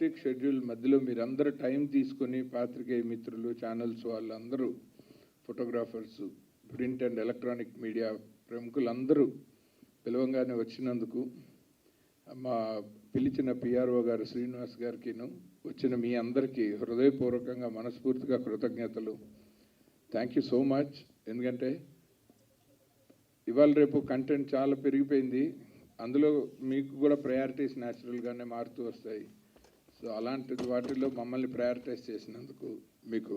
Hectic schedule మధ్యలో మీరందరూ time తీసుకొని పాత్రికేయ మిత్రులు, ఛానల్స్ వాళ్ళందరూ, photographers, print and electronic media ప్రముఖులందరూ పిలవంగానే వచ్చినందుకు, మా పిలిచిన పిఆర్ఓ గారు శ్రీనివాస్ గారికిను వచ్చిన మీ అందరికీ హృదయపూర్వకంగా మనస్ఫూర్తిగా కృతజ్ఞతలు. Thank you so much. ఎందుకంటే ఇవాళ రేపు కంటెంట్ చాలా పెరిగిపోయింది, అందులో మీకు కూడా ప్రయారిటీస్ న్యాచురల్గానే మారుతూ వస్తాయి. సో అలాంటి వాటిలో మమ్మల్ని ప్రయారిటైజ్ చేసినందుకు మీకు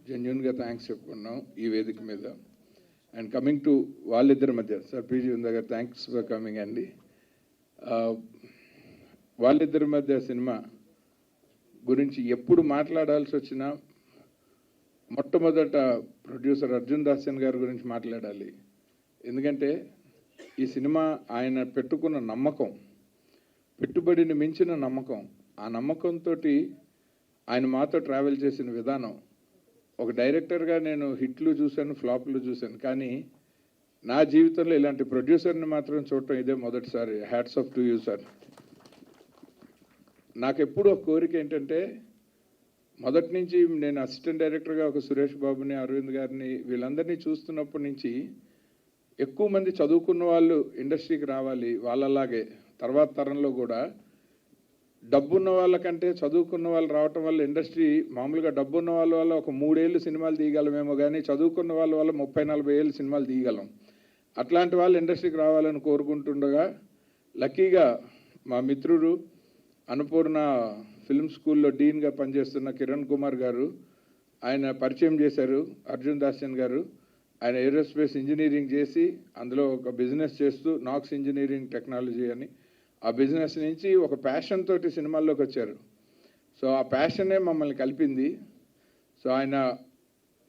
జెన్యున్గా థ్యాంక్స్ చెప్పుకున్నాం ఈ వేదిక మీద. అండ్ కమింగ్ టు వాళ్ళిద్దరి మధ్య, సార్ పీజీ ఉందా గారు, థ్యాంక్స్ ఫర్ కమింగ్ అండి. వాళ్ళిద్దరి మధ్య సినిమా గురించి ఎప్పుడు మాట్లాడాల్సి వచ్చినా మొట్టమొదట ప్రొడ్యూసర్ అర్జున్ దాస్యన్ గారి గురించి మాట్లాడాలి. ఎందుకంటే ఈ సినిమా ఆయన పెట్టుకున్న నమ్మకం, పెట్టుబడిని మించిన నమ్మకం, ఆ నమ్మకంతో ఆయన మాతో ట్రావెల్ చేసిన విధానం. ఒక డైరెక్టర్గా నేను హిట్లు చూశాను, ఫ్లాప్లు చూశాను, కానీ నా జీవితంలో ఇలాంటి ప్రొడ్యూసర్ని మాత్రం చూడటం ఇదే మొదటిసారి. Hats off to you sir. నాకు ఎప్పుడు ఒక కోరిక ఏంటంటే, మొదటి నుంచి నేను అసిస్టెంట్ డైరెక్టర్గా ఒక సురేష్ బాబుని, అరవింద్ గారిని, వీళ్ళందరినీ చూస్తున్నప్పటి నుంచి ఎక్కువ మంది చదువుకున్న వాళ్ళు ఇండస్ట్రీకి రావాలి. వాళ్ళలాగే తర్వాత తరంలో కూడా డబ్బున్న వాళ్ళకంటే చదువుకున్న వాళ్ళు రావటం వల్ల ఇండస్ట్రీ, మామూలుగా డబ్బున్న వాళ్ళ వల్ల ఒక 3 ఏళ్ళు సినిమాలు తీయగలమేమో, కానీ చదువుకున్న వాళ్ళ వల్ల 30-40 ఏళ్ళు సినిమాలు తీయగలం. అట్లాంటి వాళ్ళు ఇండస్ట్రీకి రావాలని కోరుకుంటుండగా, లక్కీగా మా మిత్రుడు అన్నపూర్ణ ఫిల్మ్ స్కూల్లో డీన్గా పనిచేస్తున్న కిరణ్ కుమార్ గారు ఆయన పరిచయం చేశారు. అర్జున్ దాస్యన్ గారు ఆయన ఏరోస్పేస్ ఇంజనీరింగ్ చేసి అందులో ఒక బిజినెస్ చేస్తూ నాక్స్ ఇంజనీరింగ్ టెక్నాలజీ అని, ఆ బిజినెస్ నుంచి ఒక ప్యాషన్ తోటి సినిమాల్లోకి వచ్చారు. సో ఆ ప్యాషనే మమ్మల్ని కలిపింది. సో ఆయన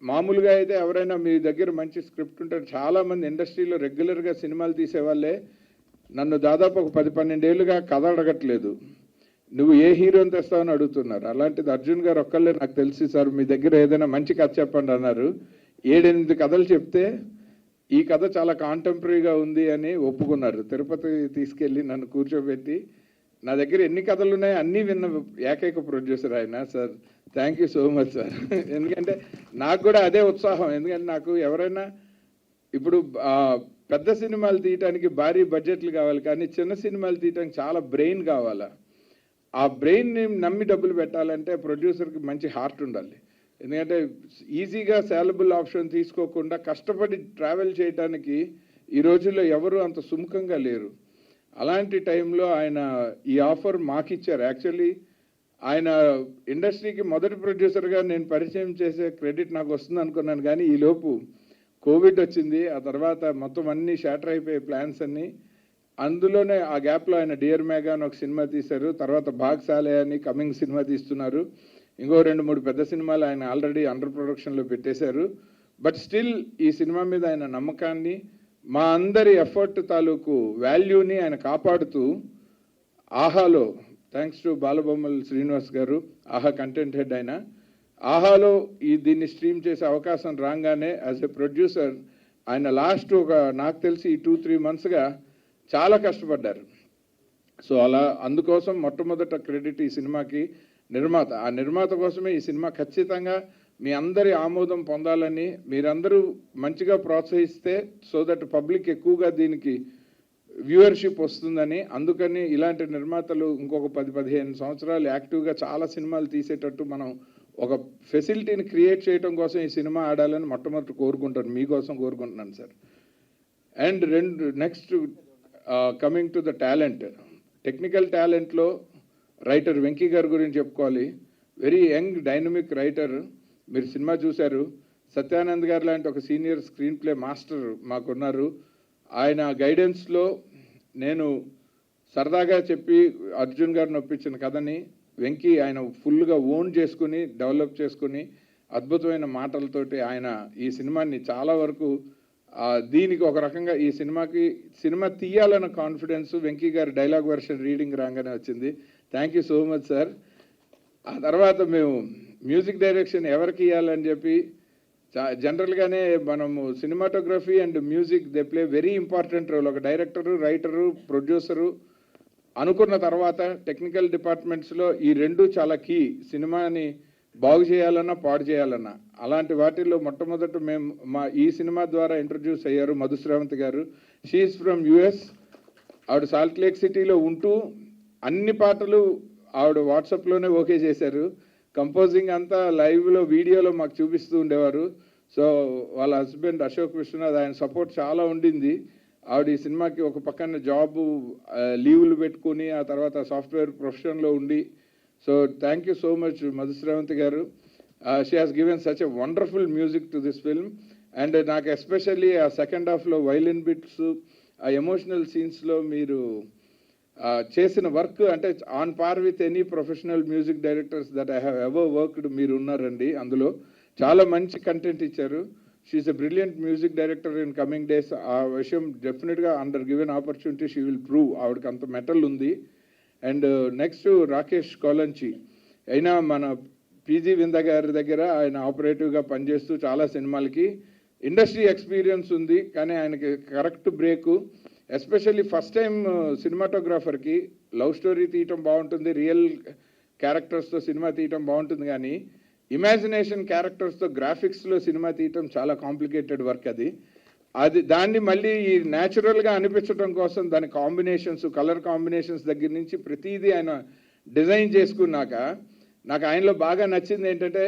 మామూలుగా అయితే ఎవరైనా మీ దగ్గర మంచి స్క్రిప్ట్ ఉంటే, చాలామంది ఇండస్ట్రీలో రెగ్యులర్గా సినిమాలు తీసేవాళ్ళే నన్ను దాదాపు ఒక 10-12 ఏళ్ళుగా కథ అడగట్లేదు, నువ్వు ఏ హీరోని తెస్తావని అడుగుతున్నారు. అలాంటిది అర్జున్ గారు ఒక్కళ్ళే నాకు తెలిసి, సార్ మీ దగ్గర ఏదైనా మంచి కథ చెప్పండి అన్నారు. 7-8 కథలు చెప్తే ఈ కథ చాలా కాంటెంపరీగా ఉంది అని ఒప్పుకున్నారు. తిరుపతి తీసుకెళ్ళి నన్ను కూర్చోబెట్టి, నా దగ్గర ఎన్ని కథలు ఉన్నాయో అన్నీ విన్న ఏకైక ప్రొడ్యూసర్ ఆయన. Sir thank you so much sir. ఎందుకంటే నాకు కూడా అదే ఉత్సాహం. ఎందుకంటే నాకు ఎవరైనా ఇప్పుడు పెద్ద సినిమాలు తీయటానికి భారీ బడ్జెట్లు కావాలి, కానీ చిన్న సినిమాలు తీయటానికి చాలా బ్రెయిన్ కావాలా. ఆ బ్రెయిన్ని నమ్మి డబ్బులు పెట్టాలంటే ప్రొడ్యూసర్కి మంచి హార్ట్ ఉండాలి. ఎందుకంటే ఈజీగా సాలబుల్ ఆప్షన్ తీసుకోకుండా కష్టపడి ట్రావెల్ చేయడానికి ఈ రోజుల్లో ఎవరు అంత సుముఖంగా లేరు. అలాంటి టైంలో ఆయన ఈ ఆఫర్ మాకిచ్చారు. యాక్చువల్లీ ఆయన ఇండస్ట్రీకి మొదటి ప్రొడ్యూసర్గా నేను పరిచయం చేసే క్రెడిట్ నాకు వస్తుంది అనుకున్నాను, కానీ ఈలోపు కోవిడ్ వచ్చింది. ఆ తర్వాత మొత్తం అన్నీ షాటర్ అయిపోయే ప్లాన్స్ అన్నీ. అందులోనే ఆ గ్యాప్లో ఆయన డియర్ మేఘా అని ఒక సినిమా తీశారు. తర్వాత భాగ్సాలే అని కమింగ్ సినిమా తీస్తున్నారు. ఇంకో 2-3 పెద్ద సినిమాలు ఆయన ఆల్రెడీ అండర్ ప్రొడక్షన్లో పెట్టేశారు. బట్ స్టిల్ ఈ సినిమా మీద ఆయన నమ్మకాన్ని, మా అందరి ఎఫర్ట్ తాలూకు వాల్యూని ఆయన కాపాడుతూ ఆహాలో, థ్యాంక్స్ టు బాలబొమ్మల శ్రీనివాస్ గారు, ఆహా కంటెంట్ హెడ్ ఆయన, ఆహాలో దీన్ని స్ట్రీమ్ చేసే అవకాశం రాగానే యాజ్ ఎ ప్రొడ్యూసర్ ఆయన లాస్ట్ ఒక నాకు తెలిసి 2-3 మంత్స్గా చాలా కష్టపడ్డారు. సో అలా అందుకోసం మొట్టమొదట క్రెడిట్ ఈ సినిమాకి నిర్మాత. ఆ నిర్మాత కోసమే ఈ సినిమా ఖచ్చితంగా మీ అందరి ఆమోదం పొందాలని, మీరందరూ మంచిగా ప్రోత్సహిస్తే సో దట్ పబ్లిక్ ఎక్కువగా దీనికి వ్యూవర్షిప్ వస్తుందని, అందుకని ఇలాంటి నిర్మాతలు ఇంకొక 10-15 సంవత్సరాలు యాక్టివ్గా చాలా సినిమాలు తీసేటట్టు మనం ఒక ఫెసిలిటీని క్రియేట్ చేయడం కోసం ఈ సినిమా ఆడాలని మొట్టమొదటి కోరుకుంటాను, మీకోసం కోరుకుంటున్నాను sir. And next coming to the talent, technical టాలెంట్లో రైటర్ వెంకీ గారి గురించి చెప్పుకోవాలి. Very young dynamic writer. మీరు సినిమా చూశారు. సత్యానంద్ గారు లాంటి ఒక సీనియర్ స్క్రీన్ ప్లే మాస్టర్ మాకున్నారు. ఆయన గైడెన్స్లో నేను సరదాగా చెప్పి అర్జున్ గారిని ఒప్పించిన కథని వెంకీ ఆయన ఫుల్గా ఓన్ చేసుకుని డెవలప్ చేసుకుని అద్భుతమైన మాటలతోటి ఆయన ఈ సినిమాని చాలా వరకు దీనికి ఒక రకంగా ఈ సినిమా తీయాలన్న కాన్ఫిడెన్స్ వెంకీ గారి డైలాగ్ వెర్షన్ రీడింగ్ రాగానే వచ్చింది. Thank you so much sir. ఆ తర్వాత మేము మ్యూజిక్ డైరెక్షన్ ఎవరికి ఇవ్వాలని చెప్పి జనరల్గానే మనము cinematography and music they play very important role. ఒక డైరెక్టరు, రైటరు, ప్రొడ్యూసరు అనుకున్న తర్వాత టెక్నికల్ డిపార్ట్మెంట్స్లో ఈ రెండు చాలా కీ, సినిమాని బాగు చేయాలన్నా పాడు చేయాలన్నా. అలాంటి వాటిల్లో మొట్టమొదట మేము ఈ సినిమా ద్వారా ఇంట్రడ్యూస్ అయ్యారు Madhushravanthi garu. She is from US. ఆవిడ సాల్ట్ లేక్ సిటీలో ఉంటూ అన్ని పాటలు ఆవిడ వాట్సాప్లోనే ఓకే చేశారు. కంపోజింగ్ అంతా లైవ్లో వీడియోలో మాకు చూపిస్తూ ఉండేవారు. సో వాళ్ళ హస్బెండ్ అశోక్ విశ్వనాథ్, ఆయన సపోర్ట్ చాలా ఉండింది. ఆవిడ ఈ సినిమాకి ఒక పక్కన జాబు లీవులు పెట్టుకుని ఆ తర్వాత సాఫ్ట్వేర్ ప్రొఫెషన్లో ఉండి. So thank you so much Madhushravanthi garu. She has given such a wonderful music to this film. And నాకు ఎస్పెషల్లీ ఆ సెకండ్ హాఫ్లో వైలిన్ బిట్స్, ఆ ఎమోషనల్ సీన్స్లో మీరు చేసిన వర్క్ అంటే on par with any professional music directors that I have ever worked మీరు ఉన్నారండి. అందులో చాలా మంచి కంటెంట్ ఇచ్చారు. She's a brilliant music director in coming days. ఆ విషయం డెఫినెట్గా under given opportunity she will prove. ఆవిడకి అంత మెటల్ ఉంది. అండ్ నెక్స్ట్ రాకేష్ కోలంచి, అయినా మన పీజీ వింద గారి దగ్గర ఆయన ఆపరేటివ్గా పనిచేస్తూ చాలా సినిమాలకి ఇండస్ట్రీ ఎక్స్పీరియన్స్ ఉంది. కానీ ఆయనకి correct break, especially first time సినిమాటోగ్రాఫర్కి లవ్ స్టోరీ తీయటం బాగుంటుంది, రియల్ క్యారెక్టర్స్తో సినిమా తీయటం బాగుంటుంది, కానీ ఇమాజినేషన్ క్యారెక్టర్స్తో గ్రాఫిక్స్లో సినిమా తీయటం చాలా కాంప్లికేటెడ్ వర్క్. అది దాన్ని మళ్ళీ ఈ న్యాచురల్గా అనిపించడం కోసం దాని కాంబినేషన్స్, కలర్ కాంబినేషన్స్ దగ్గర నుంచి ప్రతిదీ ఆయన డిజైన్ చేసుకున్నాక నాకు ఆయనలో బాగా నచ్చింది ఏంటంటే,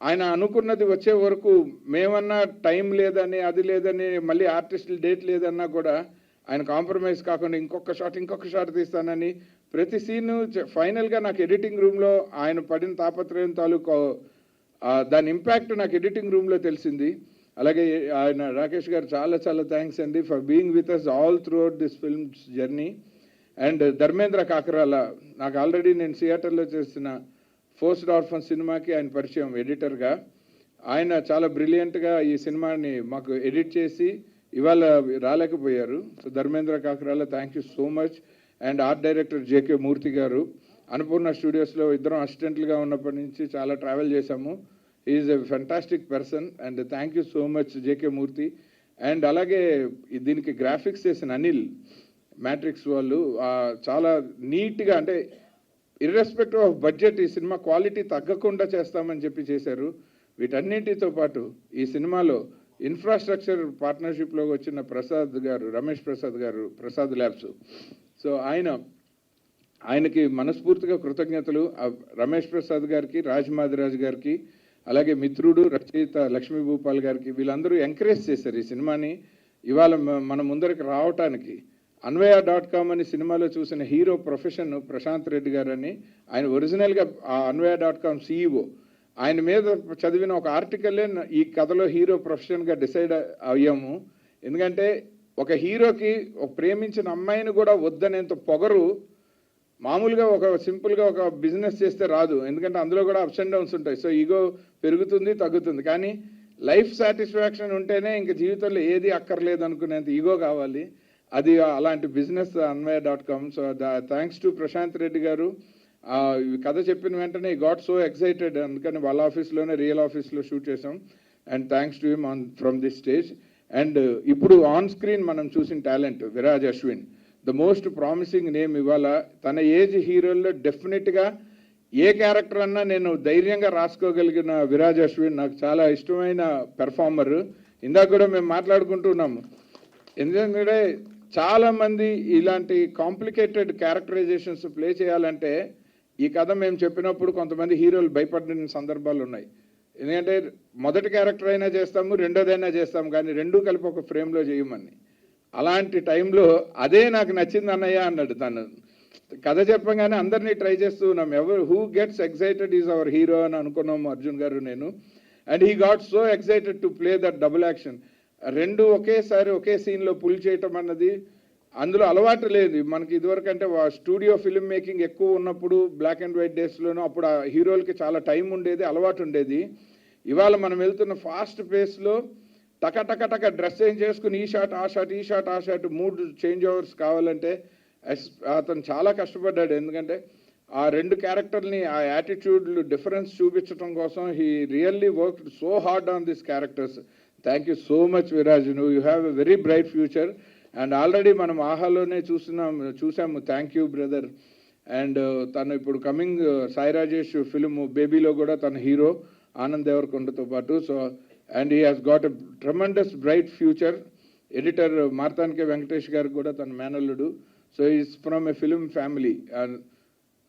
ఆయన అనుకున్నది వచ్చే వరకు మేమన్నా టైం లేదని అది లేదని మళ్ళీ ఆర్టిస్టులు డేట్ లేదన్నా కూడా ఆయన కాంప్రమైజ్ కాకుండా ఇంకొక షాట్ తీస్తానని ప్రతి సీను ఫైనల్గా నాకు ఎడిటింగ్ రూమ్లో ఆయన పడిన తాపత్రయం తాలూకు దాని ఇంపాక్ట్ నాకు ఎడిటింగ్ రూమ్లో తెలిసింది. అలాగే ఆయన రాకేష్ గారు చాలా చాలా థ్యాంక్స్ అండి for being with us all throughout this films journey. And Dharmendra Kakarala, నాకు ఆల్రెడీ నేను సియాటర్లో చేసిన ఫోర్స్డ్ ఆర్ఫన్ సినిమాకి ఆయన పరిచయం ఎడిటర్గా. ఆయన చాలా బ్రిలియంట్గా ఈ సినిమాని మాకు ఎడిట్ చేసి ఇవాళ రాలేకపోయారు. So Dharmendra Kakarala, thank you so much. And art director JK Murthy garu, Annapurna స్టూడియోస్లో ఇద్దరం అసిస్టెంట్లుగా ఉన్నప్పటి నుంచి చాలా ట్రావెల్ చేశాము. Is a fantastic person and thank you so much JK Murthy. And అలాగే దీనికి గ్రాఫిక్స్ చేసిన అనిల్, మ్యాట్రిక్స్ వాళ్ళు చాలా నీట్గా, అంటే ఇర్రెస్పెక్టివ్ ఆఫ్ బడ్జెట్ ఈ సినిమా క్వాలిటీ తగ్గకుండా చేస్తామని చెప్పి చేశారు. వీటన్నిటితో పాటు ఈ సినిమాలో ఇన్ఫ్రాస్ట్రక్చర్ పార్ట్నర్షిప్లో వచ్చిన ప్రసాద్ గారు, రమేష్ ప్రసాద్ గారు, ప్రసాద్ ల్యాబ్స్. సో ఆయనకి మనస్ఫూర్తిగా కృతజ్ఞతలు. రమేష్ ప్రసాద్ గారికి, రాజ్ గారికి, అలాగే మిత్రుడు రచయిత లక్ష్మీ భూపాల్ గారికి, వీళ్ళందరూ ఎంకరేజ్ చేశారు ఈ సినిమాని ఇవాళ మన ముందరికి రావటానికి. అన్వయ.com అని సినిమాలో చూసిన హీరో ప్రొఫెషన్ ప్రశాంత్ రెడ్డి గారని, ఆయన ఒరిజినల్గా ఆ అన్వయ.com CEO. ఆయన మీద చదివిన ఒక ఆర్టికల్లే ఈ కథలో హీరో ప్రొఫెషన్గా డిసైడ్ అయ్యాము. ఎందుకంటే ఒక హీరోకి ఒక ప్రేమించిన అమ్మాయిని కూడా వద్దనేంత పొగరు మామూలుగా ఒక సింపుల్గా ఒక బిజినెస్ చేస్తే రాదు. ఎందుకంటే అందులో కూడా అప్స్ అండ్ డౌన్స్ ఉంటాయి. సో ఈగో పెరుగుతుంది, తగ్గుతుంది. కానీ లైఫ్ సాటిస్ఫాక్షన్ ఉంటేనే ఇంక జీవితంలో ఏది అక్కర్లేదు అనుకునేంత ఈగో కావాలి. అది అలాంటి బిజినెస్ అన్వయ.com. So thanks to Prashanth Reddy garu. కథ చెప్పిన వెంటనే గాట్ సో ఎక్సైటెడ్. అందుకని వాళ్ళ ఆఫీస్లోనే రియల్ ఆఫీస్లో షూట్ చేసాం. And thanks to him from this stage. And ఇప్పుడు ఆన్ స్క్రీన్ మనం చూసిన talent Viraj Ashwin, the most promising name. ఇవాళ తన ఏజ్ హీరోల్లో డెఫినెట్గా ఏ క్యారెక్టర్ అన్నా నేను ధైర్యంగా రాసుకోగలిగిన విరాజ్ అశ్విన్ నాకు చాలా ఇష్టమైన పెర్ఫార్మర్. ఇందాక కూడా మేము మాట్లాడుకుంటున్నాము. ఎందుకంటే చాలామంది ఇలాంటి కాంప్లికేటెడ్ క్యారెక్టరైజేషన్స్ ప్లే చేయాలంటే ఈ కథ మేము చెప్పినప్పుడు కొంతమంది హీరోలు భయపడిన సందర్భాలు ఉన్నాయి. ఎందుకంటే మొదటి క్యారెక్టర్ అయినా చేస్తాము, రెండోదైనా చేస్తాము, కానీ రెండూ కలిపి ఒక ఫ్రేమ్లో చేయమని. అలాంటి టైంలో అదే నాకు నచ్చింది అన్నయ్య అన్నాడు. తను కథ చెప్పగానే అందరినీ ట్రై చేస్తూ ఉన్నాం. Who gets excited is our hero అని అనుకున్నాము అర్జున్ గారు, నేను. And he got so excited to play that double action. రెండు ఒకేసారి ఒకే సీన్లో పుల్ చేయటం అన్నది అందులో అలవాటు లేదు మనకి. ఇదివరకు అంటే స్టూడియో ఫిల్మ్ మేకింగ్ ఎక్కువ ఉన్నప్పుడు బ్లాక్ అండ్ వైట్ డేస్లోనూ అప్పుడు ఆ హీరోలకి చాలా టైం ఉండేది, అలవాటు ఉండేది. ఇవాళ మనం వెళ్తున్న ఫాస్ట్ పేస్లో టక డ్రెస్ చేంజ్ చేసుకుని ఈ షాట్ ఆ షాట్ 3 చేంజ్ ఓవర్స్ కావాలంటే అతను చాలా కష్టపడ్డాడు. ఎందుకంటే ఆ రెండు క్యారెక్టర్ని ఆ యాటిట్యూడ్లు డిఫరెన్స్ చూపించడం కోసం he really worked so hard on this characters. Thank you so much Viraj. You have a very bright future. And already మనం ఆహాలోనే చూసాము థ్యాంక్ యూ బ్రదర్. అండ్ తను ఇప్పుడు కమింగ్ సాయి రాజేష్ ఫిల్మ్ బేబీలో కూడా తన హీరో ఆనంద్ దేవరకొండతో పాటు. So and he has got a tremendous bright future. Editor మార్తానికే వెంకటేష్ గారికి కూడా తన మేనల్లుడు. So is from a film family.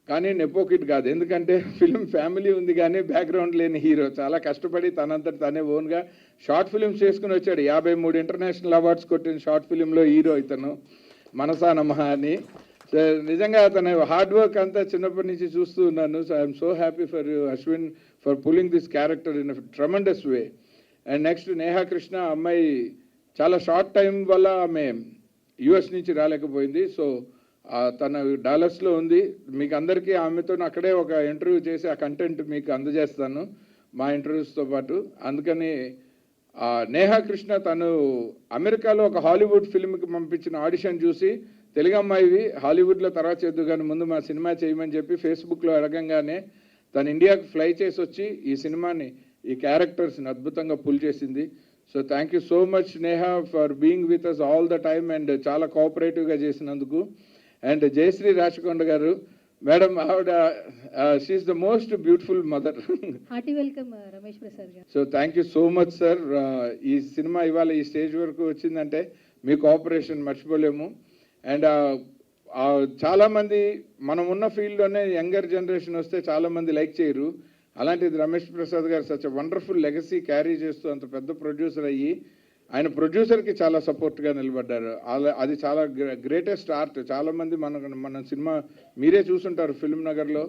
కానీ నెపోకిట్ కాదు, ఎందుకంటే ఫిలిం ఫ్యామిలీ ఉంది కానీ బ్యాక్గ్రౌండ్ లేని హీరో. చాలా కష్టపడి తనంతటి తనే ఓన్గా షార్ట్ ఫిలిమ్స్ చేసుకుని వచ్చాడు. 53 ఇంటర్నేషనల్ అవార్డ్స్ కొట్టిన షార్ట్ ఫిలింలో హీరో ఇతను, మనసా నమః అని. సో నిజంగా అతను హార్డ్ వర్క్ అంతా చిన్నప్పటి నుంచి చూస్తూ ఉన్నాను. So I'm so happy for Ashwin for pulling this character in tremendous way. And next Neha Krishna అమ్మాయి చాలా షార్ట్ టైం వల్ల ఆమె యుఎస్ నుంచి రాలేకపోయింది. సో తన డాలర్స్లో ఉంది. మీకు అందరికీ ఆమెతో అక్కడే ఒక ఇంటర్వ్యూ చేసి ఆ కంటెంట్ మీకు అందజేస్తాను మా ఇంటర్వ్యూస్తో పాటు. అందుకని నేహా కృష్ణ తను అమెరికాలో ఒక హాలీవుడ్ ఫిల్మ్కి పంపించిన ఆడిషన్ చూసి తెలుగు అమ్మాయివి హాలీవుడ్లో తర్వాత చేద్దు కానీ ముందు మా సినిమా చేయమని చెప్పి ఫేస్బుక్లో అడగంగానే తను ఇండియాకి ఫ్లై చేసి వచ్చి ఈ సినిమాని ఈ క్యారెక్టర్స్ని అద్భుతంగా పుల్ చేసింది. So thank you so much Neha for being with us all the time and చాలా కోఆపరేటివ్గా చేసినందుకు. అండ్ జయశ్రీ రాచకొండ గారు మేడం, ఆవిడ she's the most beautiful mother. Hearty welcome Ramesh Prasad garu. So thank you so much sir. ఈ సినిమా ఇవాళ ఈ స్టేజ్ వరకు వచ్చిందంటే మీ కోఆపరేషన్ మర్చిపోలేము. అండ్ చాలామంది మనం ఉన్న ఫీల్డ్లోనే యంగర్ జనరేషన్ వస్తే చాలామంది లైక్ చేయరు. అలాంటిది రమేష్ ప్రసాద్ గారు సచ్ వండర్ఫుల్ లెగసీ క్యారీ చేస్తూ అంత పెద్ద ప్రొడ్యూసర్ అయ్యి ఆయన ప్రొడ్యూసర్కి చాలా సపోర్ట్గా నిలబడ్డారు. అది చాలా గ్రేటెస్ట్ ఆర్ట్. చాలామంది మన సినిమా మీరే చూసుంటారు ఫిల్మ్ నగర్లో.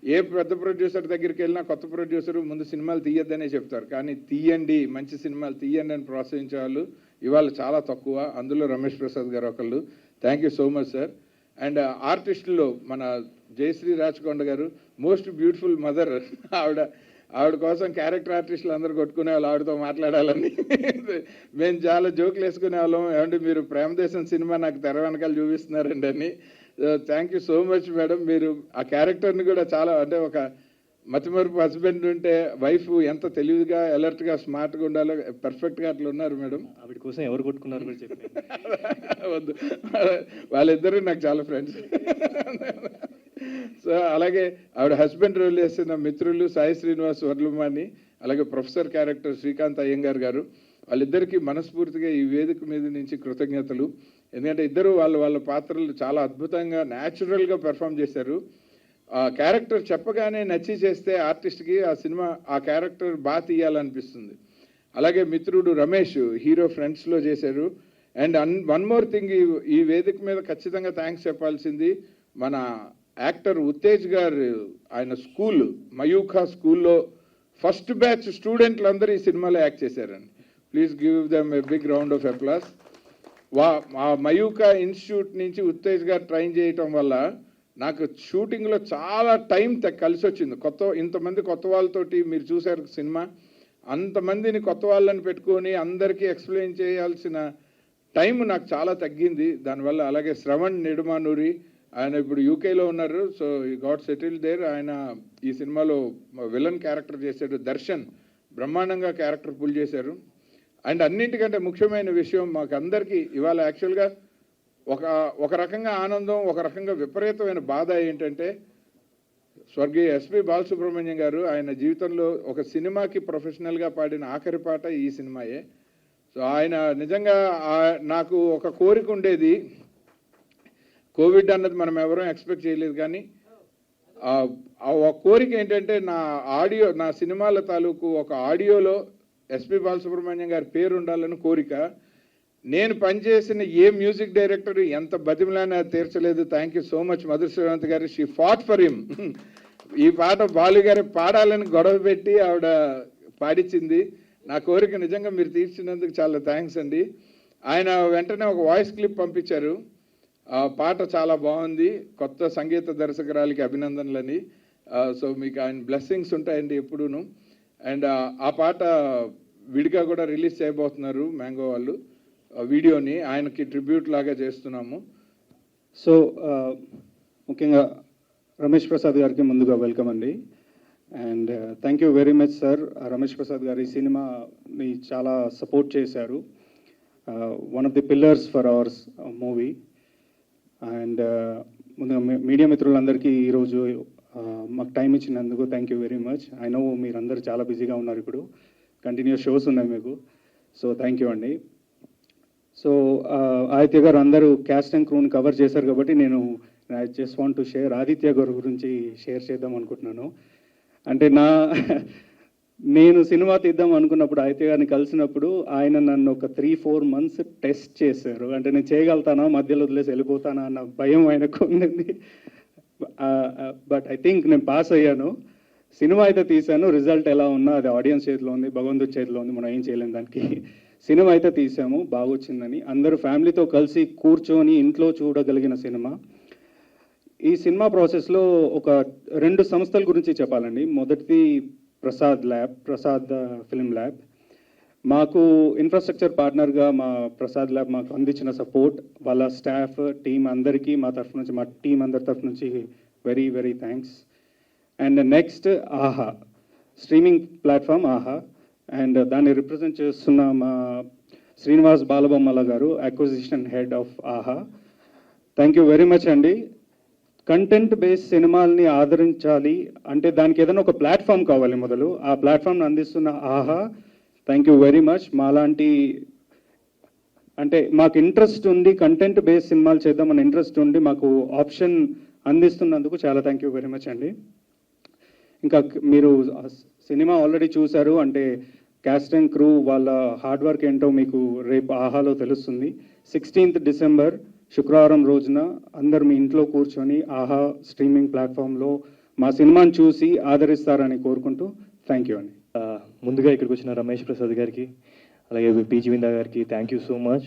ఏ పెద్ద ప్రొడ్యూసర్ దగ్గరికి వెళ్ళినా కొత్త ప్రొడ్యూసర్ ముందు సినిమాలు తీయొద్దనే చెప్తారు, కానీ తీయండి, మంచి సినిమాలు తీయండి అని ప్రోత్సహించే వాళ్ళు ఇవాళ చాలా తక్కువ. అందులో రమేష్ ప్రసాద్ గారు ఒకళ్ళు. Thank you so much sir. And ఆర్టిస్టుల్లో మన జయశ్రీ రాచకొండ గారు మోస్ట్ బ్యూటిఫుల్ మదర్. ఆవిడ కోసం క్యారెక్టర్ ఆర్టిస్టులు అందరూ కొట్టుకునే వాళ్ళు ఆవిడతో మాట్లాడాలని. మేము చాలా జోకులు వేసుకునే వాళ్ళం, ఏమంటే మీరు ప్రేమదేశం సినిమా నాకు తెర వెనకాల చూపిస్తున్నారండి అని. Thank you so much madam. మీరు ఆ క్యారెక్టర్ని కూడా చాలా అంటే ఒక మతిమరుపు హస్బెండ్ ఉంటే వైఫ్ ఎంత తెలివిగా అలర్ట్గా స్మార్ట్గా ఉండాలో పర్ఫెక్ట్గా అట్లా ఉన్నారు మేడం. ఆవిడ కోసం ఎవరు కొట్టుకున్నారు కూడా చెప్పండి. వద్దు, వాళ్ళిద్దరూ నాకు చాలా ఫ్రెండ్స్. సో అలాగే ఆవిడ హస్బెండ్ రోల్ చేస్తున్న మిత్రులు సాయి శ్రీనివాస్ వర్లమాని, అలాగే ప్రొఫెసర్ క్యారెక్టర్ శ్రీకాంత్ అయ్యంగార్ గారు, వాళ్ళిద్దరికీ మనస్ఫూర్తిగా ఈ వేదిక మీద నుంచి కృతజ్ఞతలు. ఎందుకంటే ఇద్దరు వాళ్ళ పాత్రలు చాలా అద్భుతంగా న్యాచురల్గా పెర్ఫామ్ చేశారు. ఆ క్యారెక్టర్ చెప్పగానే నచ్చి చేస్తే ఆర్టిస్ట్కి ఆ సినిమా ఆ క్యారెక్టర్ బాగా తీయాలనిపిస్తుంది. అలాగే మిత్రుడు రమేష్ హీరో ఫ్రెండ్స్లో చేశారు. అండ్ వన్ మోర్ థింగ్, ఈ వేదిక మీద ఖచ్చితంగా థ్యాంక్స్ చెప్పాల్సింది మన యాక్టర్ ఉత్తేజ్ గారు. ఆయన స్కూల్ మయూఖా స్కూల్లో ఫస్ట్ బ్యాచ్ స్టూడెంట్లు అందరూ ఈ సినిమాలో యాక్ట్ చేశారండి. Please give them a big round of applause. ఆ మయూఖా ఇన్స్టిట్యూట్ నుంచి ఉత్తేజ్ గారు ట్రైన్ చేయటం వల్ల నాకు షూటింగ్లో చాలా టైం కలిసి వచ్చింది. ఇంతమంది కొత్త వాళ్ళతోటి మీరు చూశారు సినిమా, అంతమందిని కొత్త వాళ్ళని పెట్టుకొని అందరికీ ఎక్స్ప్లెయిన్ చేయాల్సిన టైం నాకు చాలా తగ్గింది దానివల్ల. అలాగే శ్రవణ్ నిడుమానూరి, ఆయన ఇప్పుడు యూకేలో ఉన్నారు. సో ఈ గాట్ సెటిల్ దేర్. ఆయన ఈ సినిమాలో విలన్ క్యారెక్టర్ చేశాడు. దర్శన్ బ్రహ్మాండంగా క్యారెక్టర్ పుల్ చేశారు. అండ్ అన్నింటికంటే ముఖ్యమైన విషయం మాకు అందరికీ ఇవాళ యాక్చువల్గా ఒక రకంగా ఆనందం, ఒక రకంగా విపరీతమైన బాధ ఏంటంటే స్వర్గీయ ఎస్పి బాలసుబ్రహ్మణ్యం గారు ఆయన జీవితంలో ఒక సినిమాకి ప్రొఫెషనల్గా పాడిన ఆఖరి పాట ఈ సినిమాయే. సో ఆయన నిజంగా నాకు ఒక కోరిక ఉండేది. కోవిడ్ అన్నది మనం ఎవరూ ఎక్స్పెక్ట్ చేయలేదు, కానీ ఆ కోరిక ఏంటంటే నా సినిమాల తాలూకు ఒక ఆడియోలో ఎస్పి బాలసుబ్రహ్మణ్యం గారి పేరు ఉండాలని కోరిక. నేను పనిచేసిన ఏ మ్యూజిక్ డైరెక్టర్ ఎంత బతిమలాని అది తీర్చలేదు. Thank you so much Madhur Srivanth garu. She fought for him. ఈ పాట బాలు గారి పాడాలని గొడవ పెట్టి ఆవిడ పాడించింది. నా కోరిక నిజంగా మీరు తీర్చినందుకు చాలా థ్యాంక్స్ అండి. ఆయన వెంటనే ఒక వాయిస్ క్లిప్ పంపించారు. ఆ పాట చాలా బాగుంది, కొత్త సంగీత దర్శకురాలికి అభినందనలని. సో మీకు ఆయన బ్లెస్సింగ్స్ ఉంటాయండి ఎప్పుడూను. అండ్ ఆ పాట విడిగా కూడా రిలీజ్ చేయబోతున్నారు మ్యాంగో వాళ్ళు. వీడియోని ఆయనకి ట్రిబ్యూట్ లాగా చేస్తున్నాము. సో ముఖ్యంగా రమేష్ ప్రసాద్ గారికి ముందుగా వెల్కమ్ అండి. And thank you very much sir. Ramesh Prasad గారు ఈ సినిమాని చాలా సపోర్ట్ చేశారు. One of the pillars for hour movie. And ముందుగా మీడియా మిత్రులందరికీ ఈరోజు మాకు టైం ఇచ్చినందుకు thank you very much. I know మీరందరూ చాలా బిజీగా ఉన్నారు, ఇప్పుడు కంటిన్యూస్ షోస్ ఉన్నాయి మీకు, సో థ్యాంక్ యూ అండి. సో ఆదిత్య గారు అందరూ క్యాస్ట్ అండ్ క్రూని కవర్ చేశారు కాబట్టి I just want to share Aditya గారి గురించి షేర్ చేద్దాం అనుకుంటున్నాను. అంటే నేను సినిమా తీద్దాం అనుకున్నప్పుడు ఆదిత్య గారిని కలిసినప్పుడు ఆయన నన్ను ఒక 3-4 months టెస్ట్ చేశారు. అంటే నేను చేయగలుగుతానా, మధ్యలో వదిలేసి వెళ్ళిపోతానా అన్న భయం ఆయనకు ఉండింది. బట్ ఐ థింక్ నేను పాస్ అయ్యాను. సినిమా అయితే తీశాను, రిజల్ట్ ఎలా ఉన్నా అది ఆడియన్స్ చేతిలో ఉంది, భగవంతుడి చేతిలో ఉంది, మనం ఏం చేయలేం దానికి. సినిమా అయితే తీసాము, బాగొచ్చిందని అందరూ ఫ్యామిలీతో కలిసి కూర్చొని ఇంట్లో చూడగలిగిన సినిమా. ఈ సినిమా ప్రాసెస్లో ఒక 2 సంస్థల గురించి చెప్పాలండి. మొదటిది ప్రసాద్ ఫిల్మ్ ల్యాబ్. మాకు ఇన్ఫ్రాస్ట్రక్చర్ పార్ట్నర్గా మా ప్రసాద్ ల్యాబ్ మాకు అందించిన సపోర్ట్, వాళ్ళ స్టాఫ్ టీం అందరికీ మా తరఫు నుంచి, మా టీం అందరి తరఫు నుంచి very very thanks. And next ఆహా, స్ట్రీమింగ్ ప్లాట్ఫామ్ ఆహా, అండ్ దాన్ని రిప్రజెంట్ చేస్తున్న మా శ్రీనివాస్ బాలబొమ్మల గారు, అక్విజిషన్ హెడ్ ఆఫ్ ఆహా. థ్యాంక్ యూ వెరీ మచ్ అండి. కంటెంట్ బేస్డ్ సినిమాల్ని ఆదరించాలి అంటే దానికి ఏదైనా ఒక ప్లాట్ఫామ్ కావాలి. మొదలు ఆ ప్లాట్ఫామ్ని అందిస్తున్న ఆహా, థ్యాంక్ యూ వెరీ మచ్. మాలాంటి అంటే మాకు ఇంట్రెస్ట్ ఉంది, కంటెంట్ బేస్డ్ సినిమాలు చేద్దామని ఇంట్రెస్ట్ ఉండి మాకు ఆప్షన్ అందిస్తున్నందుకు చాలా థ్యాంక్ యూ వెరీ మచ్ అండి. ఇంకా మీరు సినిమా ఆల్రెడీ చూశారు, అంటే క్యాస్ట్ అండ్ క్రూ వాళ్ళ హార్డ్ వర్క్ ఏంటో మీకు రేపు ఆహాలో తెలుస్తుంది. 16th December శుక్రవారం రోజున అందరు మీ ఇంట్లో కూర్చొని ఆహా స్ట్రీమింగ్ ప్లాట్ఫామ్లో మా సినిమాని చూసి ఆదరిస్తారని కోరుకుంటూ థ్యాంక్ యూ అండి. ముందుగా ఇక్కడికి వచ్చిన రమేష్ ప్రసాద్ గారికి, అలాగే పీజీ విందా గారికి థ్యాంక్ యూ సో మచ్.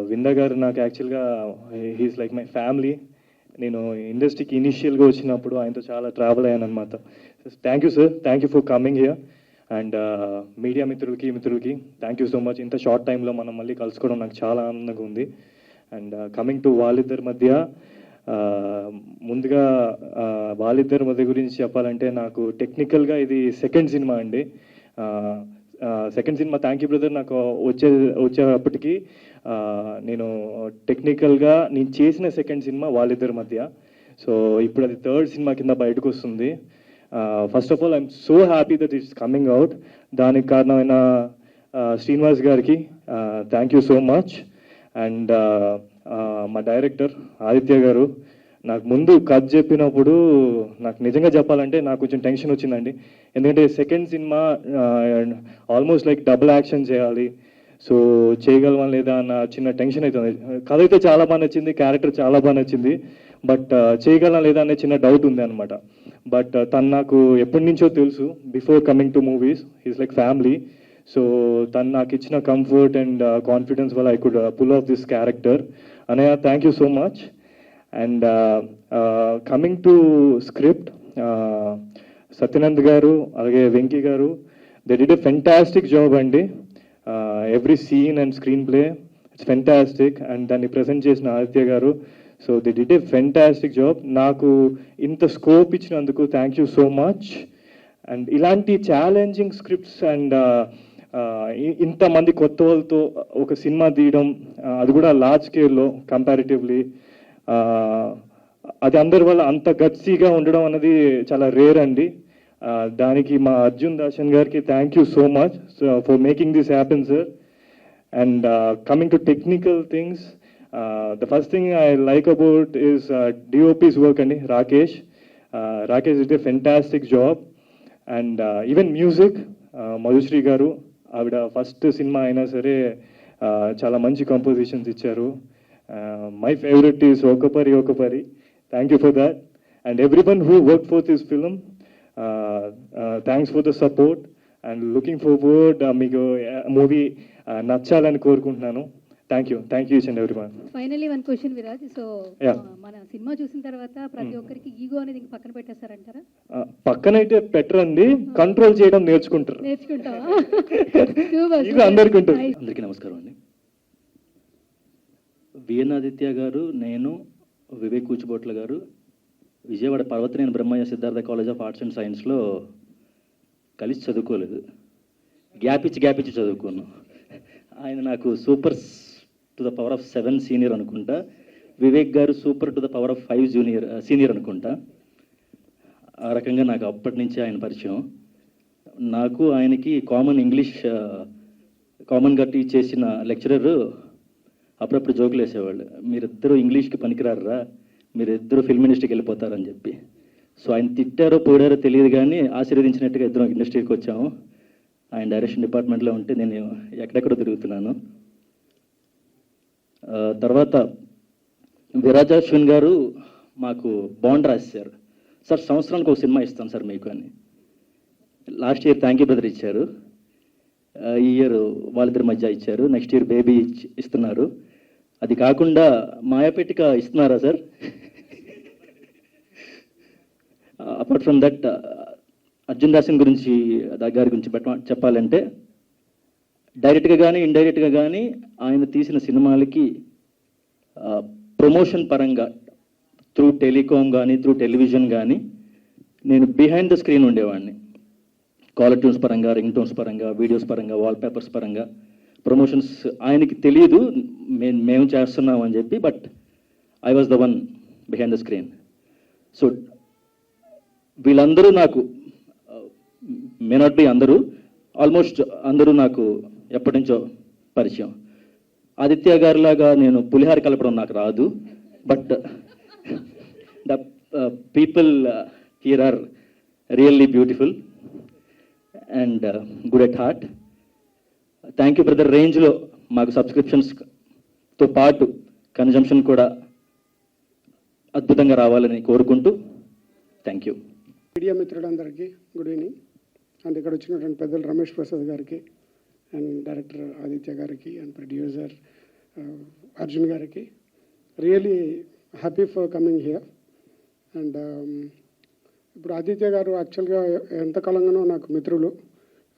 విందా గారు నాకు యాక్చువల్గా హీస్ లైక్ మై ఫ్యామిలీ. నేను ఇండస్ట్రీకి ఇనిషియల్గా వచ్చినప్పుడు ఆయనతో చాలా ట్రావెల్ అయ్యాను అనమాట. Thank you sir, thank you for coming here. And media మిత్రులకి థ్యాంక్ యూ సో మచ్. ఇంత షార్ట్ టైంలో మనం మళ్ళీ కలుసుకోవడం నాకు చాలా ఆనందంగా ఉంది. అండ్ కమింగ్ టు వాళ్ళిద్దరి మధ్య, ముందుగా వాళ్ళిద్దరి మధ్య గురించి చెప్పాలంటే నాకు టెక్నికల్గా ఇది సెకండ్ సినిమా అండి. Second cinema thank you brother. నాకు వచ్చేప్పటికి నేను టెక్నికల్గా నేను చేసిన సెకండ్ సినిమా వాళ్ళిద్దరి మధ్య. సో ఇప్పుడు అది థర్డ్ సినిమా కింద బయటకు వస్తుంది. First of all I'm so happy that it's coming out. దానికి కారణమైన శ్రీనివాస్ గారికి thank you so much. And మా డైరెక్టర్ ఆదిత్య గారు నాకు ముందు కథ చెప్పినప్పుడు నాకు నిజంగా చెప్పాలంటే నాకు కొంచెం టెన్షన్ వచ్చిందండి. ఎందుకంటే second cinema almost like double action చేయాలి, సో చేయగలమా లేదా అన్న చిన్న టెన్షన్ అవుతుంది. కథ అయితే చాలా బాగా నచ్చింది, క్యారెక్టర్ చాలా బాగా నచ్చింది, బట్ చేయగలనా లేదా అనే చిన్న డౌట్ ఉంది అనమాట. బట్ తను నాకు ఎప్పటి నుంచో తెలుసు, before coming to movies he's like family. So తను నాకు ఇచ్చిన కంఫర్ట్ అండ్ కాన్ఫిడెన్స్ వల్ల I could pull off this character. అనయ్య thank you so much. And coming to script, Satyanand garu అలాగే Venky garu, they did a fantastic job అండి. Every scene and screenplay it's fantastic. And దాన్ని present చేసిన Aditya garu, so they did a fantastic job. నాకు ఇంత scope ఇచ్చినందుకు thank you so much. And ఇలాంటి challenging scripts and ఇంతమంది కొత్త వాళ్ళతో ఒక సినిమా తీయడం, అది కూడా లార్జ్ స్కేల్లో కంపారిటివ్లీ, అది అందరి వల్ల అంత గట్సీగా ఉండడం అనేది చాలా రేర్ అండి. దానికి మా అర్జున్ దాషన్ గారికి thank you so much for making this happen sir. And coming to technical things, the first thing I like about is DOP's work అండి. Rakesh is a fantastic job. And even music, Madhushree garu, ఆవిడ first cinema అయినా సరే చాలా మంచి compositions ఇచ్చారు. My favourite is ఒకపరి. Thank you for that. And everyone who work for this film, thanks for the support. And looking forward మీకు movie నచ్చాలని కోరుకుంటున్నాను. Thank you each and everyone. Finally one question Viraj. So Yeah. మన cinema చూసిన తర్వాత ప్రతి ఒక్కరికి ego అనేది ఇంక పక్కన పెట్టేస్తారంటారా? పక్కనైతే పెట్టరండి, కంట్రోల్ చేయడం నేర్చుకుంటారు. నేర్చుకుంటావా? ఇది అందరికీ ఉంటుంది. అందరికీ నమస్కారం అండి. V.N Aditya గారు, నేను, Vivek Kuchibotla garu Vijayawada Parvathaneni Brahmayya Siddhartha college of arts and సైన్స్లో కలిసి చదువుకోలేదు, గ్యాప్ ఇచ్చి చదువుకున్నాం. ఆయన నాకు super to the power of 7 senior అనుకుంటా. Vivek garu super to the power of 5 senior అనుకుంటా. ఆ రకంగా నాకు అప్పటి నుంచి ఆయన పరిచయం. నాకు ఆయనకి కామన్గా టీచ్ చేసిన లెక్చరర్ అప్పుడప్పుడు జోకులు వేసేవాళ్ళు, మీరిద్దరూ ఇంగ్లీష్కి పనికిరారా, మీరిద్దరూ ఫిల్మ్ ఇండస్ట్రీకి వెళ్ళిపోతారని చెప్పి. సో ఆయన తిట్టారో పోడారో తెలియదు కానీ ఆశీర్వదించినట్టుగా ఇద్దరం ఇండస్ట్రీకి వచ్చాము. ఆయన డైరెక్షన్ డిపార్ట్మెంట్లో ఉంటే నేను ఎక్కడెక్కడో తిరుగుతున్నాను. తర్వాత విరాజ్ అశ్విన్ గారు మాకు బాండ్ రాశారు, సార్ సంవత్సరానికి ఒక సినిమా ఇస్తాను సార్ మీకు అని. Last year thank you brother ఇచ్చారు, ఈ ఇయర్ వాళ్ళిద్దరి మధ్య ఇచ్చారు, నెక్స్ట్ ఇయర్ బేబీ ఇస్తున్నారు. అది కాకుండా మాయాపేటిక ఇస్తున్నారా sir? Apart from that Arjun Dasin గారి గురించి చెప్పాలంటే డైరెక్ట్గా కానీ ఇండైరెక్ట్గా కానీ ఆయన తీసిన సినిమాలకి ప్రమోషన్ పరంగా త్రూ టెలికామ్ కానీ త్రూ టెలివిజన్ కానీ నేను బిహైండ్ ద స్క్రీన్ ఉండేవాడిని. కాలర్ ట్యూన్స్ పరంగా, రింగ్ టోన్స్ పరంగా, వీడియోస్ పరంగా, వాల్ పేపర్స్ పరంగా ప్రమోషన్స్ ఆయనకి తెలియదు మేము చేస్తున్నాం అని చెప్పి, but I was the one behind the screen. So వీళ్ళందరూ నాకు మే నాట్ బి అందరూ, ఆల్మోస్ట్ అందరూ నాకు ఎప్పటి నుంచో పరిచయం. ఆదిత్య గారిలాగా నేను పులిహార కలపడం నాకు రాదు, but the people here are really beautiful and good at heart. Thank you brother. రేంజ్లో మాకు సబ్స్క్రిప్షన్స్తో పాటు కన్జంప్షన్ కూడా అద్భుతంగా రావాలని కోరుకుంటూ థ్యాంక్ యూ. మీడియా మిత్రులందరికీ గుడ్ ఈవినింగ్. అండ్ ఇక్కడ వచ్చినటువంటి పెద్దలు రమేష్ ప్రసాద్ గారికి అండ్ డైరెక్టర్ ఆదిత్య గారికి అండ్ ప్రొడ్యూసర్ అర్జున్ గారికి really happy for coming here. And ఇప్పుడు ఆదిత్య గారు యాక్చువల్గా ఎంతకాలంగానో నాకు మిత్రులు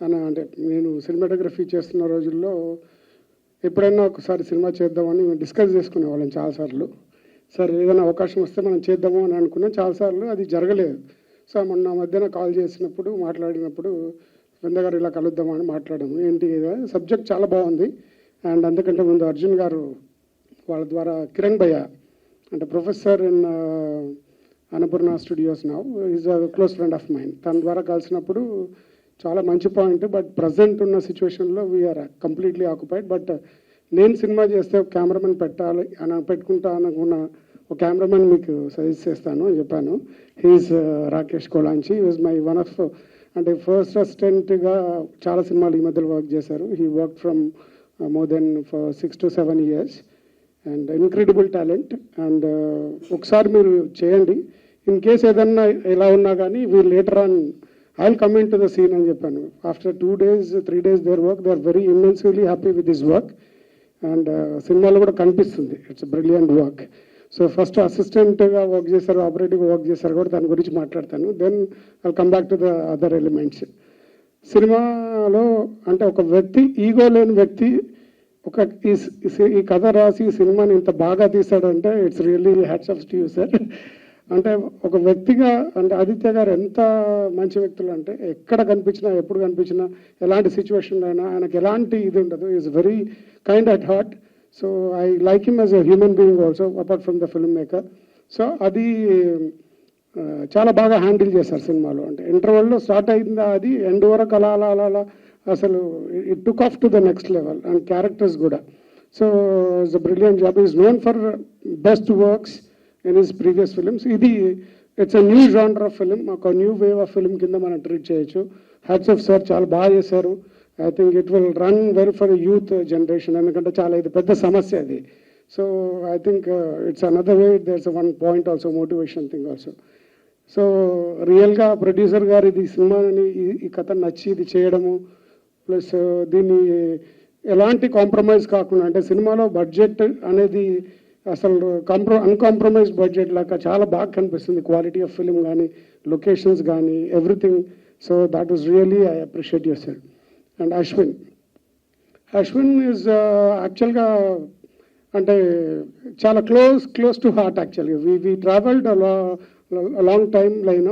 అంటే నేను సినిమాటోగ్రఫీ చేస్తున్న రోజుల్లో ఎప్పుడైనా ఒకసారి సినిమా చేద్దామని మేము డిస్కస్ చేసుకునేవాళ్ళం చాలాసార్లు. సరే ఏదైనా అవకాశం వస్తే మనం చేద్దాము అని అనుకున్నాం చాలాసార్లు, అది జరగలేదు. సో మొన్న మధ్యన కాల్ చేసినప్పుడు మాట్లాడినప్పుడు గారు ఇలా కలుద్దామని మాట్లాడాము. ఏంటి సబ్జెక్ట్ చాలా బాగుంది. అండ్ అందుకంటే ముందు అర్జున్ గారు వాళ్ళ ద్వారా కిరణ్ భయ్య అంటే professor in Annapurna studios now is a close friend of mind. తన ద్వారా కలిసినప్పుడు చాలా మంచి పాయింట్. బట్ ప్రజెంట్ ఉన్న సిచ్యువేషన్లో వీఆర్ కంప్లీట్లీ ఆక్యుపైడ్. బట్ నేను సినిమా చేస్తే ఒక కెమెరామెన్ పెట్టాలి అని పెట్టుకుంటా అనుకున్న ఒక కెమెరామెన్ మీకు సజెస్ట్ చేస్తాను అని చెప్పాను. He's Rakesh Kolanchi. Is my one of అంటే ఫస్ట్ అసిస్టెంట్గా చాలా సినిమాలు ఈ మధ్యలో వర్క్ చేశారు. He work from more than for 6 to 7 years and incredible talent. And ఒకసారి మీరు చేయండి, ఇన్ కేస్ ఏదన్నా ఎలా ఉన్నా కానీ we later on I will come into the scene అని చెప్పాను. After 2 days 3 days their work, they are very immensely happy with this work. And సినిమాలో కూడా కనిపిస్తుంది it's brilliant work. So first అసిస్టెంట్గా వర్క్ చేశారు, ఆపరేటివ్గా వర్క్ చేశారు కూడా, దాని గురించి మాట్లాడతాను. Then I come back to the other elements. సినిమాలో అంటే ఒక వ్యక్తి, ఈగో లేని వ్యక్తి ఒక ఈ కథ రాసి ఈ సినిమాని ఇంత బాగా తీశాడంటే it's really hats off to you sir. అంటే ఒక వ్యక్తిగా అంటే ఆదిత్య గారు ఎంత మంచి వ్యక్తులు అంటే ఎక్కడ కనిపించినా, ఎప్పుడు కనిపించినా, ఎలాంటి సిచ్యువేషన్లో అయినా ఆయనకు ఎలాంటి ఇది ఉండదు. Is very kind at heart. So I like him as a human being also apart from the film maker. So అది చాలా బాగా హ్యాండిల్ చేశారు సినిమాలో. అంటే ఇంటర్వెల్లో స్టార్ట్ అయిందా అది ఎండ్ వరకు అలా అలా అలా అలా అసలు it took off to the next level. And characters కూడా. So it's a brilliant job. Is known for best works in his previous films. ఇది it's a new genre of film, ఒక న్యూ వేవ్ ఆఫ్ ఫిలిం కింద మనం treat చేయొచ్చు. Hats off sir, చాలా బాగా చేశారు. I think it will run well for youth generation, ఎందుకంటే చాలా ఇది పెద్ద సమస్య అది. So I think it's another way, there's one point also, motivation thing also. So రియల్గా ప్రొడ్యూసర్ గారు ఇది సినిమాని ఈ కథ నచ్చి ఇది చేయడము, ప్లస్ దీన్ని ఎలాంటి కాంప్రమైజ్ కాకుండా, అంటే సినిమాలో బడ్జెట్ అనేది అసలు అన్కాంప్రమైజ్ బడ్జెట్ లాగా చాలా బాగా కనిపిస్తుంది. క్వాలిటీ ఆఫ్ ఫిలిం కానీ, లొకేషన్స్ కానీ, everything. So that is really I appreciate your self. And Ashwin is యాక్చువల్గా అంటే చాలా క్లోజ్ టు హార్ట్ యాక్చువల్గా. We travelled long time line,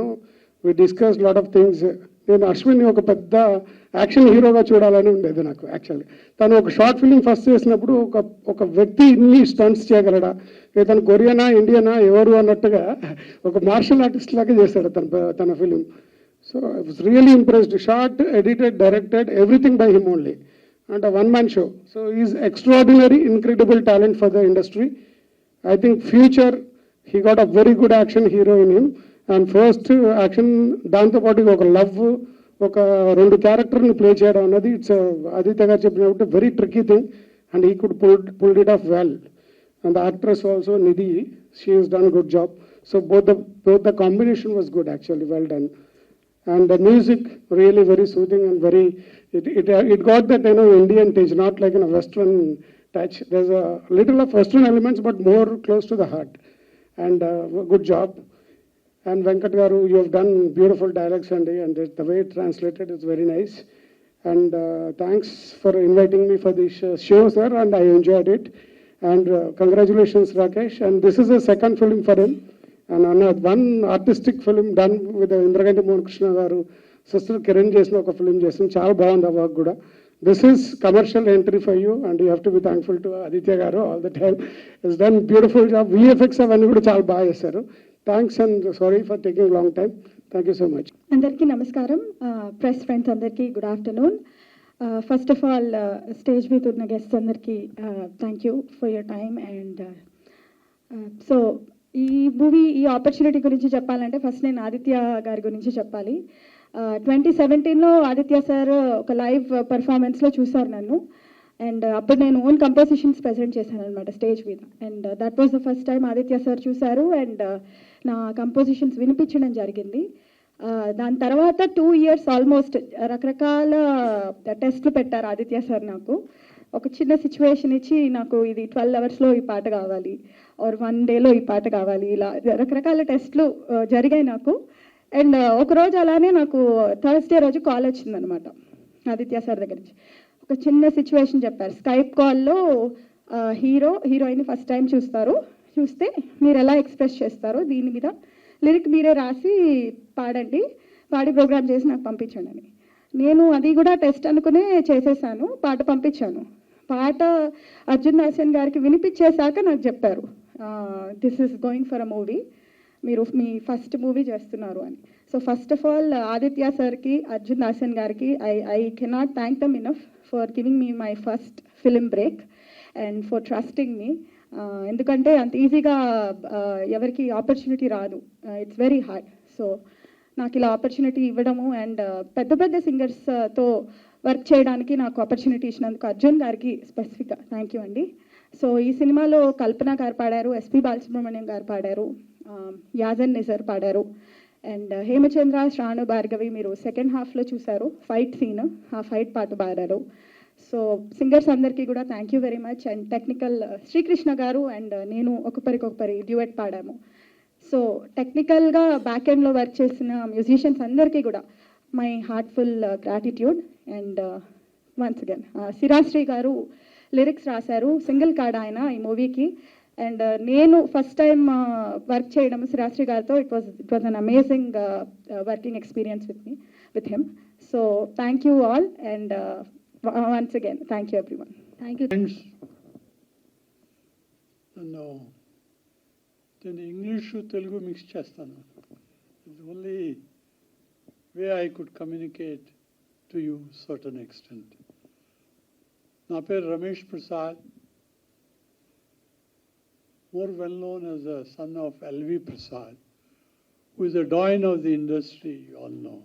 we discuss lot of things. నేను అశ్విన్ని ఒక పెద్ద యాక్షన్ హీరోగా చూడాలని ఉండేది నాకు యాక్చువల్లీ. తను ఒక షార్ట్ ఫిలిం ఫస్ట్ చేసినప్పుడు ఒక వ్యక్తి ఇన్ని స్టంట్స్ చేయగలడా, తను కొరియనా ఇండియనా ఎవరు అన్నట్టుగా ఒక మార్షల్ ఆర్టిస్ట్ లాగా చేశాడు తన film. So I was really impressed. Short, edited, directed, everything by him only, and a one-man show. So he's extraordinary, incredible talent for the industry. I think future, he got a very good action hero in him. And first action, దాంతో పాటు ఒక love, ఒక 2 క్యారెక్టర్ని play చేయడం అన్నది it's Aditya గారు చెప్పినట్టు very tricky thing, and he could pulled it off well. And the actress also, Nidhi, she has done a good job. So both the combination was good actually, well done. And the music really very soothing and very, it got that Indian touch, not like in a Western touch. There's a little of Western elements, but more close to the heart. And good job. And Venkat garu, you have done beautiful dialogues, and the way it translated is very nice. And thanks for inviting me for this show, sir, and I enjoyed it. And congratulations, Rakesh. And this is a second film for him. And one artistic film done with Indraganti Neha Krishna garu, sister Kiran చేసిన ఒక film చేసిన చాలా బాగుంది ఆ work కూడా. This is commercial entry for you, and you have to be thankful to Aditya garu all the time. It's done beautiful job. VFX అవన్నీ కూడా చాలా బాగా చేశారు. Thanks and sorry for taking long time. Thank you so much. అందరికీ నమస్కారం. Press friends అందరికీ good afternoon. First of all stage మీద ఉన్న గెస్ట్స్ అందరికీ thank you for your time. And so ఈ మూవీ, ఈ ఆపర్చునిటీ గురించి చెప్పాలంటే ఫస్ట్ నేను ఆదిత్య గారి గురించి చెప్పాలి. 2017లో ఆదిత్య సార్ ఒక లైవ్ పర్ఫార్మెన్స్లో చూసారు నన్ను, అండ్ అప్పుడు నేను ఓన్ కంపోజిషన్స్ ప్రజెంట్ చేశాను అనమాట స్టేజ్ మీద. And that was the first time Aditya sir చూశారు అండ్ నా కంపోజిషన్స్ వినిపించడం జరిగింది. దాని తర్వాత 2 years ఆల్మోస్ట్ రకరకాల టెస్ట్లు పెట్టారు ఆదిత్య సార్. నాకు ఒక చిన్న సిచ్యువేషన్ ఇచ్చి, నాకు ఇది 12 hours ఈ పాట కావాలి, ఆర్ 1 dayలో ఈ పాట కావాలి, ఇలా రకరకాల టెస్ట్లు జరిగాయి నాకు. అండ్ ఒకరోజు అలానే నాకు థర్స్డే రోజు కాల్ వచ్చిందనమాట ఆదిత్య సార్ దగ్గర నుంచి. ఒక చిన్న సిచ్యువేషన్ చెప్పారు. స్కైప్ కాల్లో హీరోయిన్ ఫస్ట్ టైం చూస్తే మీరు ఎలా ఎక్స్ప్రెస్ చేస్తారో దీని మీద లిరిక్ మీరే రాసి పాడండి, పాడి ప్రోగ్రామ్ చేసి నాకు పంపించండి అని. నేను అది కూడా టెస్ట్ అనుకునే చేసేసాను, పాట పంపించాను. పాట అర్జున్ దాసన్ గారికి వినిపించేశాక నాకు చెప్పారు, this is going for a movie, మీరు మీ ఫస్ట్ మూవీ చేస్తున్నారు అని. So first of all Aditya సార్కి, అర్జున్ దాసన్ గారికి I cannot thank dum enough for giving me my first film break and for trusting me. ఎందుకంటే అంత ఈజీగా ఎవరికి ఆపర్చునిటీ రాదు, ఇట్స్ వెరీ హార్డ్. సో నాకు ఇలా ఆపర్చునిటీ ఇవ్వడము అండ్ పెద్ద పెద్ద సింగర్స్తో వర్క్ చేయడానికి నాకు ఆపర్చునిటీ ఇచ్చినందుకు అర్జున్ గారికి స్పెసిఫిక్గా థ్యాంక్ యూ అండి. సో ఈ సినిమాలో కల్పన గారు పాడారు, ఎస్పి బాలసుబ్రహ్మణ్యం గారు పాడారు, యాజన్ నిజర్ పాడారు, అండ్ హేమచంద్ర, శ్రావణ భార్గవి మీరు సెకండ్ హాఫ్లో చూశారు ఫైట్ సీన్, ఆ ఫైట్ పాట పాడారు. సో సింగర్స్ అందరికీ కూడా thank you very much. And technical Srikrishna garu and నేను ఒకరికొకరి డ్యూయట్ పాడాము. సో టెక్నికల్గా బ్యాక్ ఎండ్లో వర్క్ చేసిన మ్యూజిషియన్స్ అందరికీ కూడా my heartful gratitude. And once again Sirasri garu lyrics రాశారు, సింగిల్ కార్డ్ ఆయన ఈ మూవీకి. అండ్ నేను ఫస్ట్ టైం వర్క్ చేయడం శ్రీరాశ్రీ గారితో, it was an amazing working experience with him. So thank you all and once again thank you everyone. Thank you. నేను English Telugu mix చేస్తాను. It's only way I could communicate to you certain extent. నా పేరు Ramesh Prasad, more well known as the son of L.V. Prasad, who is a doyen of the industry, you all know.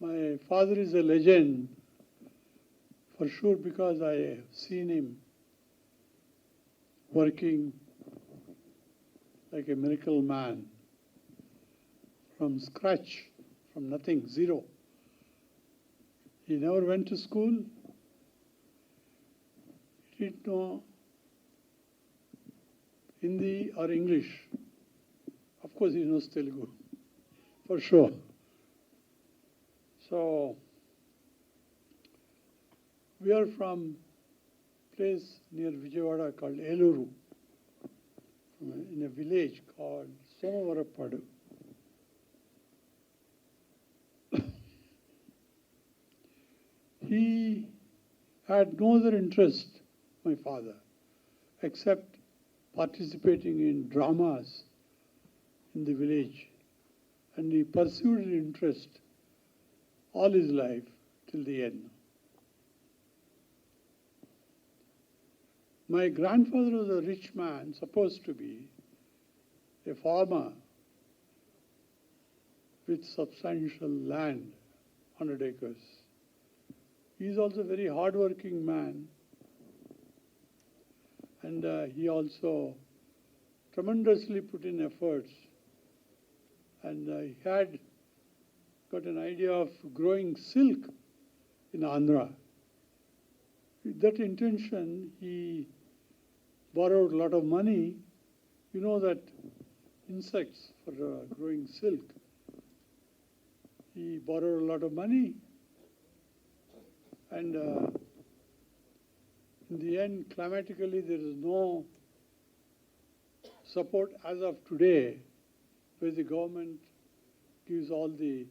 My father is a legend, for sure, because I have seen him working like a miracle man, from scratch, from nothing, zero. He never went to school. He didn't know Hindi or English. Of course, he knows Telugu, for sure. So, we are from a place near Vijayawada called Eluru, in a village called Somavarapadu. He had no other interest, my father, except participating in dramas in the village. And he pursued his interest all his life till the end. My grandfather was a rich man, supposed to be a farmer with substantial land, 100 acres. He is also a very hard-working man, and he also tremendously put in efforts, and he had got an idea of growing silk in Andhra. With that intention, he borrowed a lot of money. You know that insects for growing silk. He borrowed a lot of money, and in the end, climatically, there is no support as of today, where the government gives all the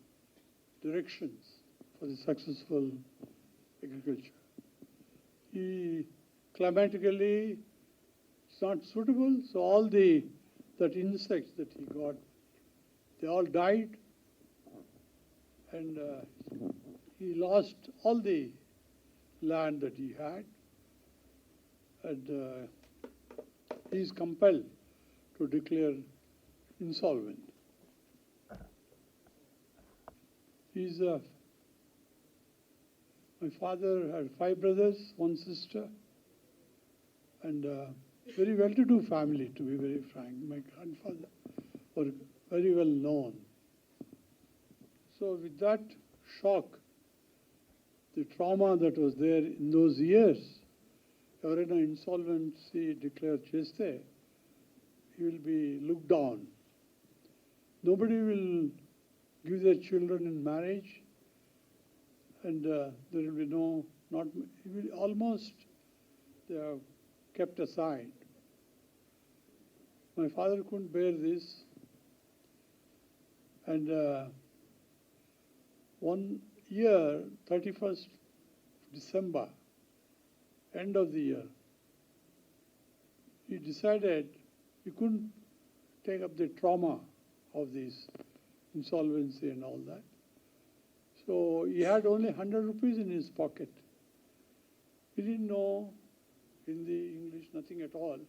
directions for the successful agriculture. Climatically, it's not suitable, so all that insects that he got, they all died, and he lost all the land that he had, and he is compelled to declare insolvent. My father had 5 brothers, 1 sister, and very well-to-do family, to be very frank. My grandfather was very well known. So with that shock, the trauma that was there in those years, ఎవరైనా insolvency declare చేస్తే, he will be looked down. Nobody will give their children in marriage, and there will be almost they are kept aside. My father couldn't bear this, and one year, 31st December, end of the year, he decided he couldn't take up the trauma of this insolvency and all that. So he had only 100 rupees in his pocket. He didn't know Hindi, English, nothing at all.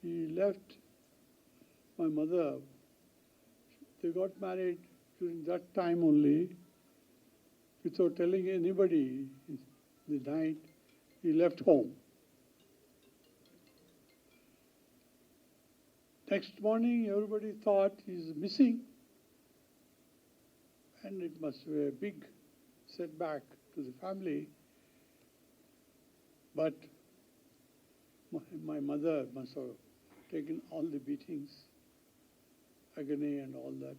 He left my mother. They got married during that time only, without telling anybody. The night he left home. Next morning, everybody thought he's missing, and it must be a big setback to the family. But my mother must have taken all the beatings, agony and all that.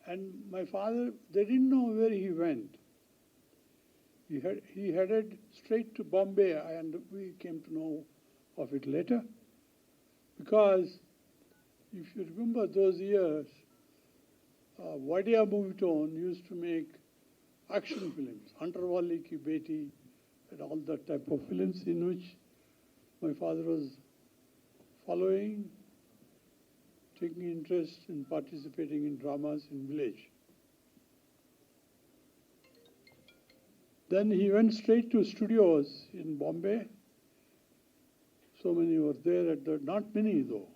And my father, they didn't know where he went. He headed straight to Bombay, and we came to know of it later. Because if you remember those years, Vadya Movietone used to make action films, Hunterwali Ki Beti, and all that type of films, in which my father was following, taking interest in participating in dramas in village. Then he went straight to studios in Bombay. So many were there not many though.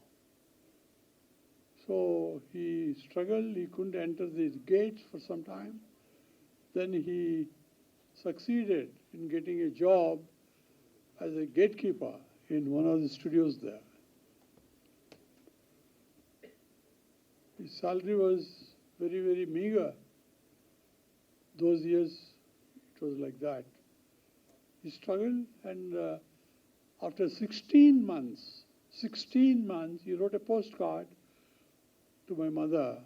So he struggled, he couldn't enter these gates for some time. Then he succeeded in getting a job as a gatekeeper in one of the studios there. His salary was very, very meager. Those years, it was like that. He struggled, and after 16 months, he wrote a postcard to my mother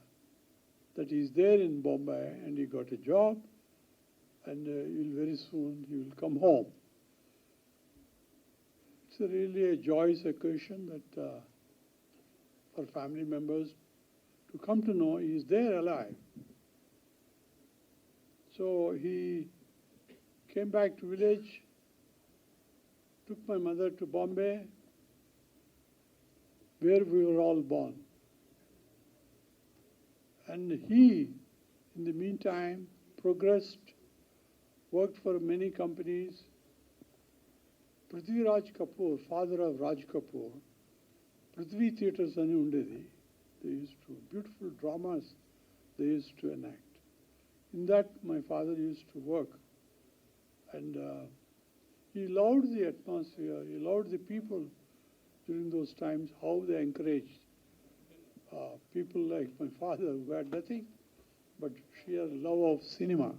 that he's there in Bombay and he got a job, and very soon he will come home. It's really a joyous occasion that for family members to come to know he is there alive. So he came back to village, took my mother to Bombay, where we were all born. And he, in the meantime, progressed, worked for many companies. Prithviraj Kapoor, father of Raj Kapoor, Prithvi Theatres ani undedi. They used to, beautiful dramas they used to enact. In that, my father used to work. And he loved the atmosphere, he loved the people during those times, how they encouraged people like my father who had nothing but sheer love of cinema.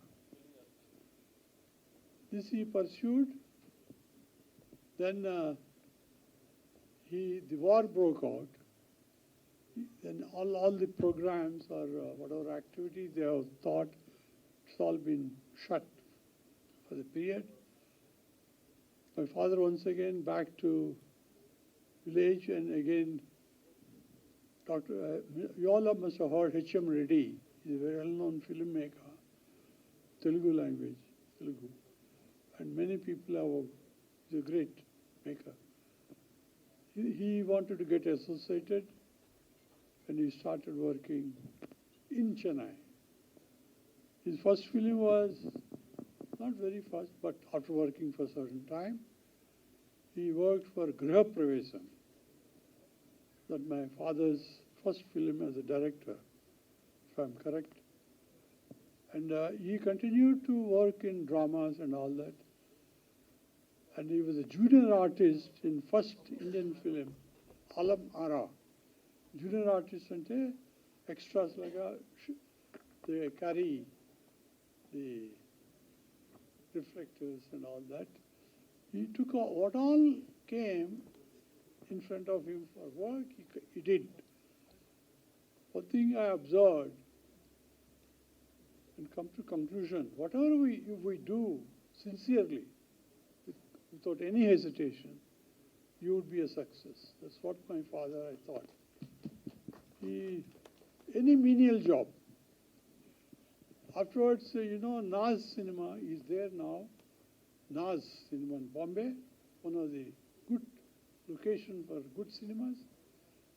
This he pursued. Then the war broke out. Then all the programs or whatever activity they have thought, it's all been shut for the period. My father once again back to village, and again you all must have heard H.M. Reddy. He's a very well-known filmmaker, Telugu language, Telugu. And many people have, he's a great maker. He wanted to get associated, and he started working in Chennai. His first film was not very fast, but after working for a certain time, he worked for Griha Pravesam. That my father's first film as a director, if I'm correct. And he continued to work in dramas and all that. And he was a junior artist in first Indian film, Alam Ara. Junior artist ante extras laga they carry the reflectors and all that. He took what all came in front of him for work, he did. One thing I observed and come to conclusion, whatever we do sincerely, without any hesitation, you would be a success. That's what my father, I thought. Any menial job. Afterwards, Naz Cinema is there now. Naz Cinema in Bombay, one of the good location for good cinemas.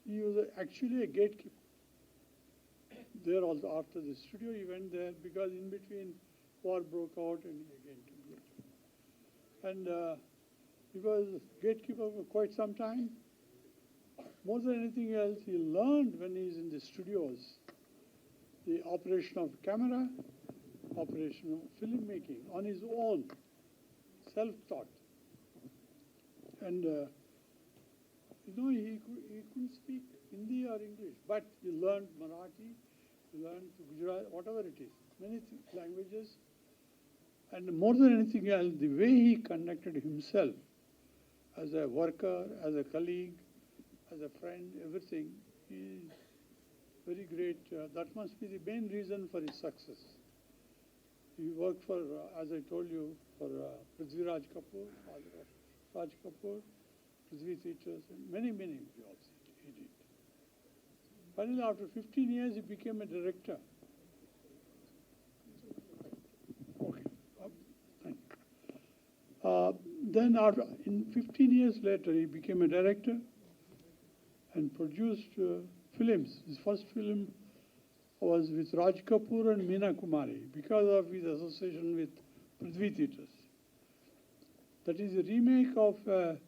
He was actually a gatekeeper. There also, after the studio, he went there because in between war broke out and he again took it. And he was gatekeeper for quite some time. More than anything else, he learned when he's in the studios the operation of camera, operation of filmmaking on his own, self-taught. And he couldn't speak Hindi or English, but he learned Marathi, he learned Gujarati, whatever it is, many languages. And more than anything else, the way he conducted himself as a worker, as a colleague, as a friend, everything, he is very great. That must be the main reason for his success. He worked for, as I told you, for Prithviraj Kapoor, father of Raj Kapoor, Prithvi Theatres, and many jobs he did. Finally, after 15 years, he became a director. Okay, thank you. Then, in 15 years later, he became a director and produced films. His first film was with Raj Kapoor and Meena Kumari because of his association with Prithvi Theatres. That is a remake of a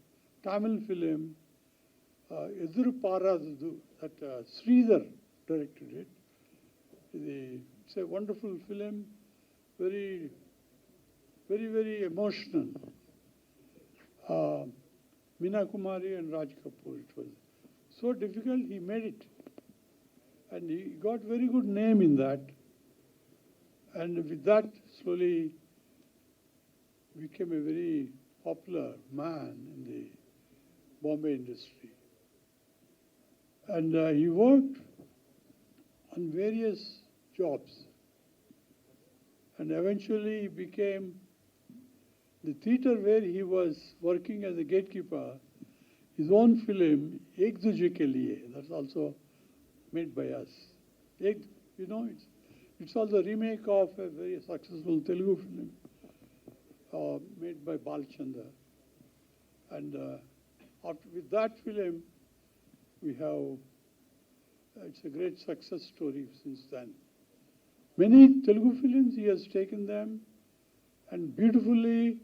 Tamil film, Eduru Paradadu, that Sridhar directed it. It's a wonderful film, very emotional. Meena Kumari and Raj Kapoor, it was so difficult, he made it. And he got very good name in that. And with that, slowly became a very popular man in the Bombay industry. And he worked on various jobs. And eventually he became the theater where he was working as a gatekeeper his own film, Ek Duje Ke Liye, that's also made by us. It's also a remake of a very successful Telugu film made by Balchandra. And with that film, we have, it's a great success story since then. Many Telugu films, he has taken them and beautifully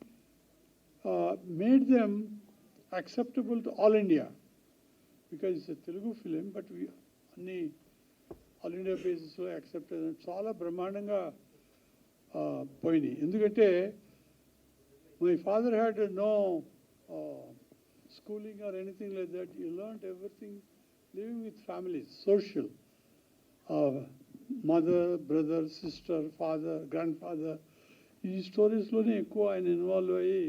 made them acceptable to all India. Because it's a Telugu film, but we only all India basis లో accepted. చాలా బ్రహ్మాండంగా పోయినాయి. ఎందుకంటే my father had no schooling or anything like that. He learned everything living with families, social. Mother, brother, sister, father, grandfather. ఈ స్టోరీస్లోనే ఎక్కువ ఆయన involve అయ్యి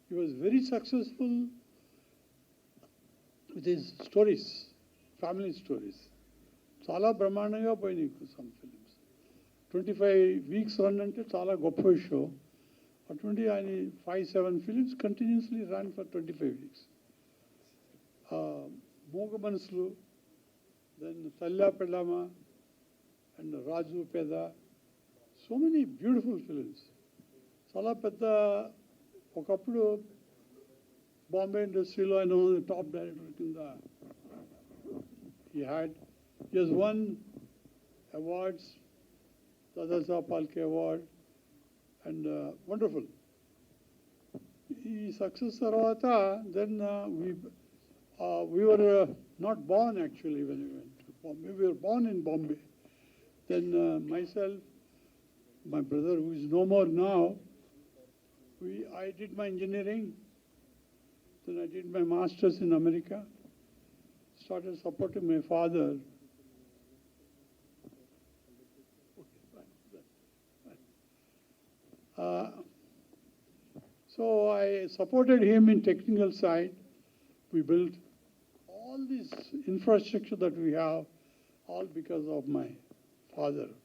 he was very successful with his stories, family stories. చాలా బ్రహ్మాండంగా పోయినాయి some films. 25 weeks run అంటే చాలా గొప్ప షో. అటువంటి ఆయన 5-7 films continuously run for 25 weeks. మూగ మనసులు, దెన్ తల్లా పెళ్ళామ అండ్ రాజు పేద, సో మెనీ బ్యూటిఫుల్ ఫిలిమ్స్. చాలా పెద్ద ఒకప్పుడు బాంబే ఇండస్ట్రీలో ఆయన టాప్ డైరెక్టర్ కింద he has won awards, Dadasa Palke Award, and wonderful. He success tarvata, then we were not born actually when we went to Bombay. We were born in Bombay. Then myself, my brother who is no more now, I did my engineering, then I did my masters in America, started supporting my father. So I supported him in technical side. We built all this infrastructure that we have, all because of my father's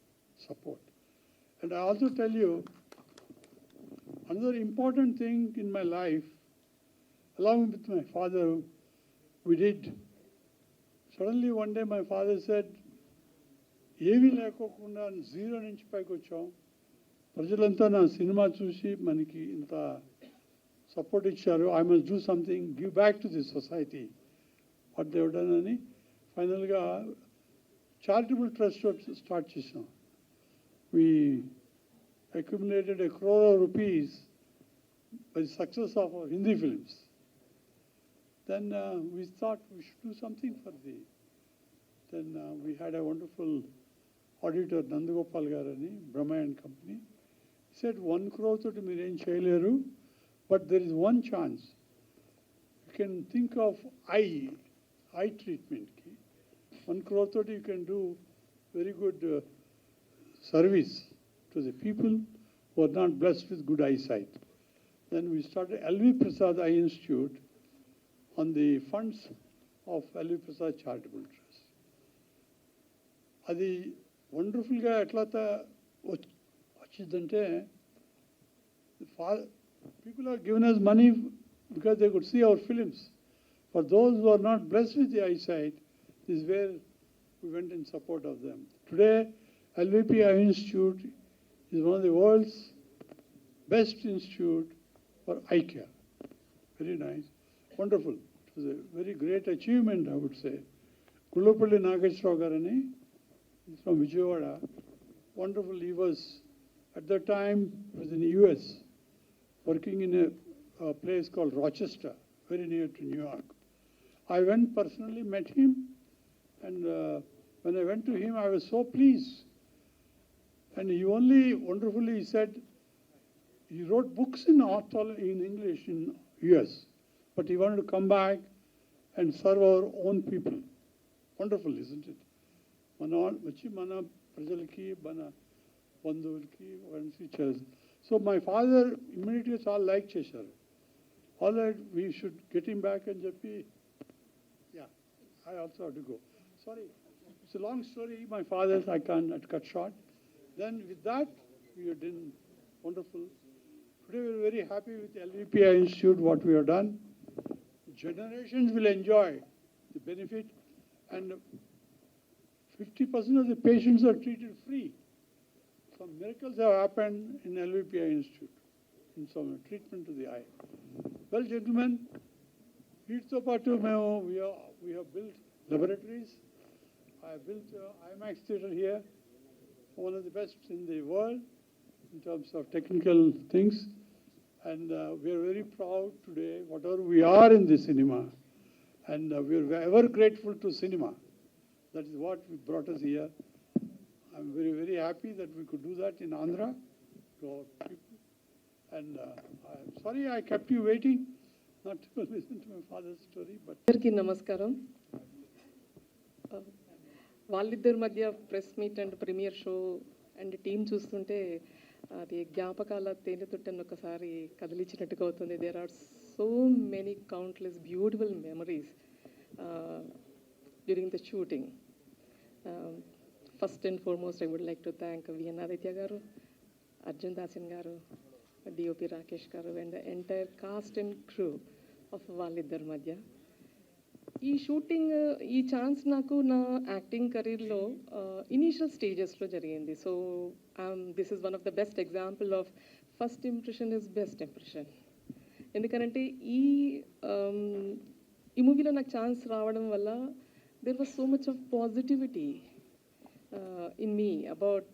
support. And I also tell you, another important thing in my life, along with my father, we did. Suddenly one day my father said, ఏమీ లేకోకుండా zero నుంచి పైకి వచ్చాం, ప్రజలంతా నా cinema చూసి మనకి ఇంత సపోర్ట్ ఇచ్చారు, I must do something, give back to this society what they done అని ఫైనల్గా చారిటబుల్ ట్రస్ట్ స్టార్ట్ చేసాం. We accumulated 1 crore rupees by the success of our Hindi films. Then we thought we should do something for then we had a wonderful auditor, Nandagopal Garani, Brahma and Company. He said, 1 crore to Miren Chaileru, but there is one chance. You can think of eye treatment. 1 crore to you can do very good service to the people who are not blessed with good eyesight. Then we started L.V. Prasad Eye Institute on the funds of L.V. Prasad Charitable Trust. అది వండర్ఫుల్గా ఎట్లా వచ్చిందంటే, people are giving us money because they could see our films. For those who are not blessed with the eyesight, this is where we went in support of them. Today, LVP Eye Institute is one of the world's best institute for eye care. Very nice, wonderful. It was a very great achievement, I would say. Kullapalli Nageswara Garani, he's from Vijayawada. Wonderful. He was, at that time, was in the US, working in a place called Rochester, very near to New York. I went personally, met him, and when I went to him, I was so pleased. And he only wonderfully said, he wrote books in English in US, but he wanted to come back and serve our own people. Wonderful, isn't it? Mana prajalki, mana bandhuvulki, so my father immediately saw like Cheshire. All that we should get him back and Jappi. Yeah, I also have to go. Sorry, it's a long story. My father, I can't cut short. Then with that, we are doing wonderful. Today we are very happy with LVPI Institute, what we have done. generations will enjoy the benefit, and 50% of the patients are treated free. Some miracles have happened in LVPI Institute in some treatment to the eye. Well, gentlemen, we have built laboratories. I have built IMAX theatre here, one of the best in the world in terms of technical things. And we are very proud today, whatever we are in the cinema, and we are ever grateful to cinema. That is what brought us here. I'm very, very happy that we could do that in Andhra to our people. And I'm sorry I kept you waiting, not to listen to my father's story, but... అందరికీ నమస్కారం. వాళ్ళిద్దరి మధ్య press meet and premiere show and team చూస్తుంటే అది జ్ఞాపకాల తేనెతుట్టని ఒకసారి కదిలించినట్టుగా అవుతుంది. There are so many countless beautiful memories during the shooting. First and foremost I would like to thank V.N Aditya garu, Arjun Dasin garu, DOP Rakesh garu and the entire cast and crew of వాళ్ళిద్దరి మధ్య. ఈ షూటింగ్, ఈ ఛాన్స్ నాకు నా యాక్టింగ్ కెరీర్లో initial స్టేజెస్లో జరిగింది. So this is one of the best example of first impression is best impression. ఎందుకంటే ఈ మూవీలో నాకు ఛాన్స్ రావడం వల్ల there was so much of positivity in me about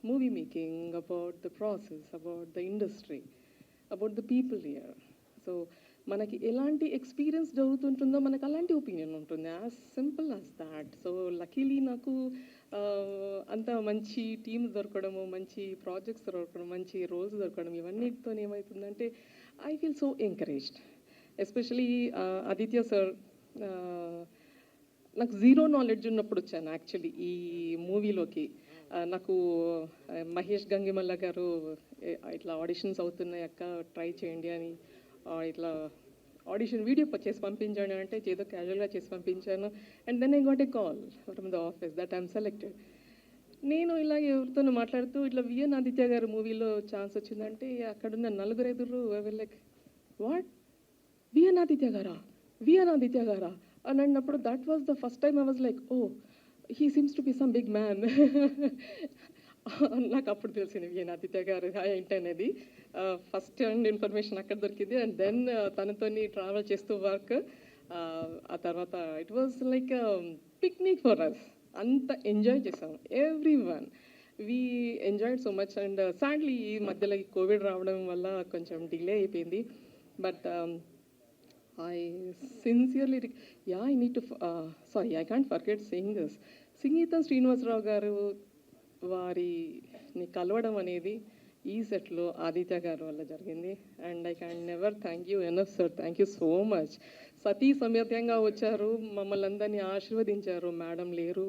movie making, about the process, about the industry, about the people here. So మనకి ఎలాంటి experience జరుగుతుంటుందో మనకు అలాంటి ఒపీనియన్ ఉంటుంది, as simple as that. So luckily నాకు అంత మంచి టీమ్స్ దొరకడము, మంచి projects దొరకడం, మంచి రోల్స్ దొరకడం, ఇవన్నిటితో ఏమవుతుందంటే I feel so encouraged. Especially Aditya sir, నాకు జీరో నాలెడ్జ్ ఉన్నప్పుడు వచ్చాను యాక్చువల్లీ ఈ మూవీలోకి. నాకు మహేష్ గంగిమల్ల గారు ఇట్లా ఆడిషన్స్ అవుతున్నాయి అక్క, ట్రై చేయండి అని ఇట్లా ఆడిషన్ వీడియో చేసి పంపించాను అంటే ఏదో క్యాజువల్గా చేసి పంపించాను. And then I got a call from the office that I'm selected. నేను ఇలా ఎవరితో మాట్లాడుతూ ఇట్లా V.N Aditya గారు మూవీలో ఛాన్స్ వచ్చిందంటే అక్కడున్న నలుగురు ఎదురు లైక్ వాట్, V.N Aditya గారా, V.N Aditya గారా అని అన్నప్పుడు that was the first time I was like, oh he seems to be some big man. నాకు అప్పుడు తెలిసింది V.N Aditya గారు ఏంటనేది. ఫస్ట్ హ్యాండ్ ఇన్ఫర్మేషన్ అక్కడ దొరికింది. అండ్ దెన్ తనతో ట్రావెల్ చేస్తూ వర్క్, ఆ తర్వాత it was like picnic for us. అంత ఎంజాయ్ చేసాం, everyone we enjoyed so much. And sadly ఈ మధ్యలో కోవిడ్ రావడం వల్ల కొంచెం డిలే అయిపోయింది. But I sincerely, I need to, sorry, I can't forget saying this. Singeetam Srinivasarao garu వారిని కలవడం అనేది ఈ సెట్లో ఆదిత్య గారు వల్ల జరిగింది. And I can never thank you enough sir, thank you so much. సతీ సమేతంగా వచ్చారు, మమ్మల్ని అందరినీ ఆశీర్వదించారు. మేడం లేరు,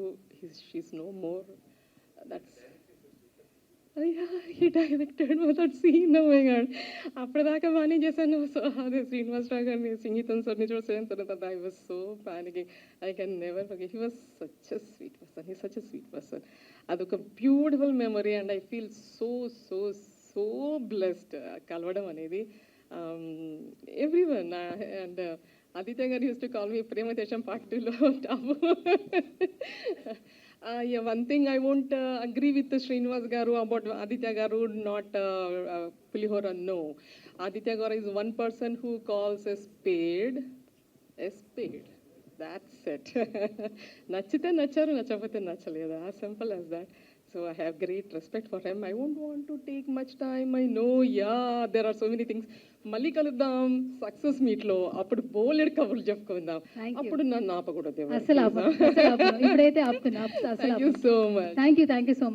she's no more. That's he directed that scene. Oh my God, అప్పటిదాకా బాగానే చేశాను. సో అదే శ్రీనివాసరావు గారిని సింగీతం సార్ని చూసిన తర్వాత I was so panicking. I can never forget. He was such a sweet person, he such a sweet person. అదొక beautiful memory and I feel so so so blessed కలవడం అనేది. Every one. And Aditya garu used to call me Prema Desam part 2లో top. Yeah, one thing I won't agree with Srinivas Garu about Aditya Garu, not Pulihora, no. Aditya Garu is one person who calls a spade a spade. That's it. Nachite nacharu, nachapate nachaleda. As simple as that. So I have great respect for him. I won't want to take much time. I know, yeah, there are so many things. మళ్ళీ కలుద్దాం success meet లో. అప్పుడు బోలెడ్ కబుర్లు చెప్పుకుందాం. అప్పుడు నన్ను ఆపకూడదు. అసలు ఇప్పుడైతే ఆపుతున్నా. Thank you so much. Thank you so much.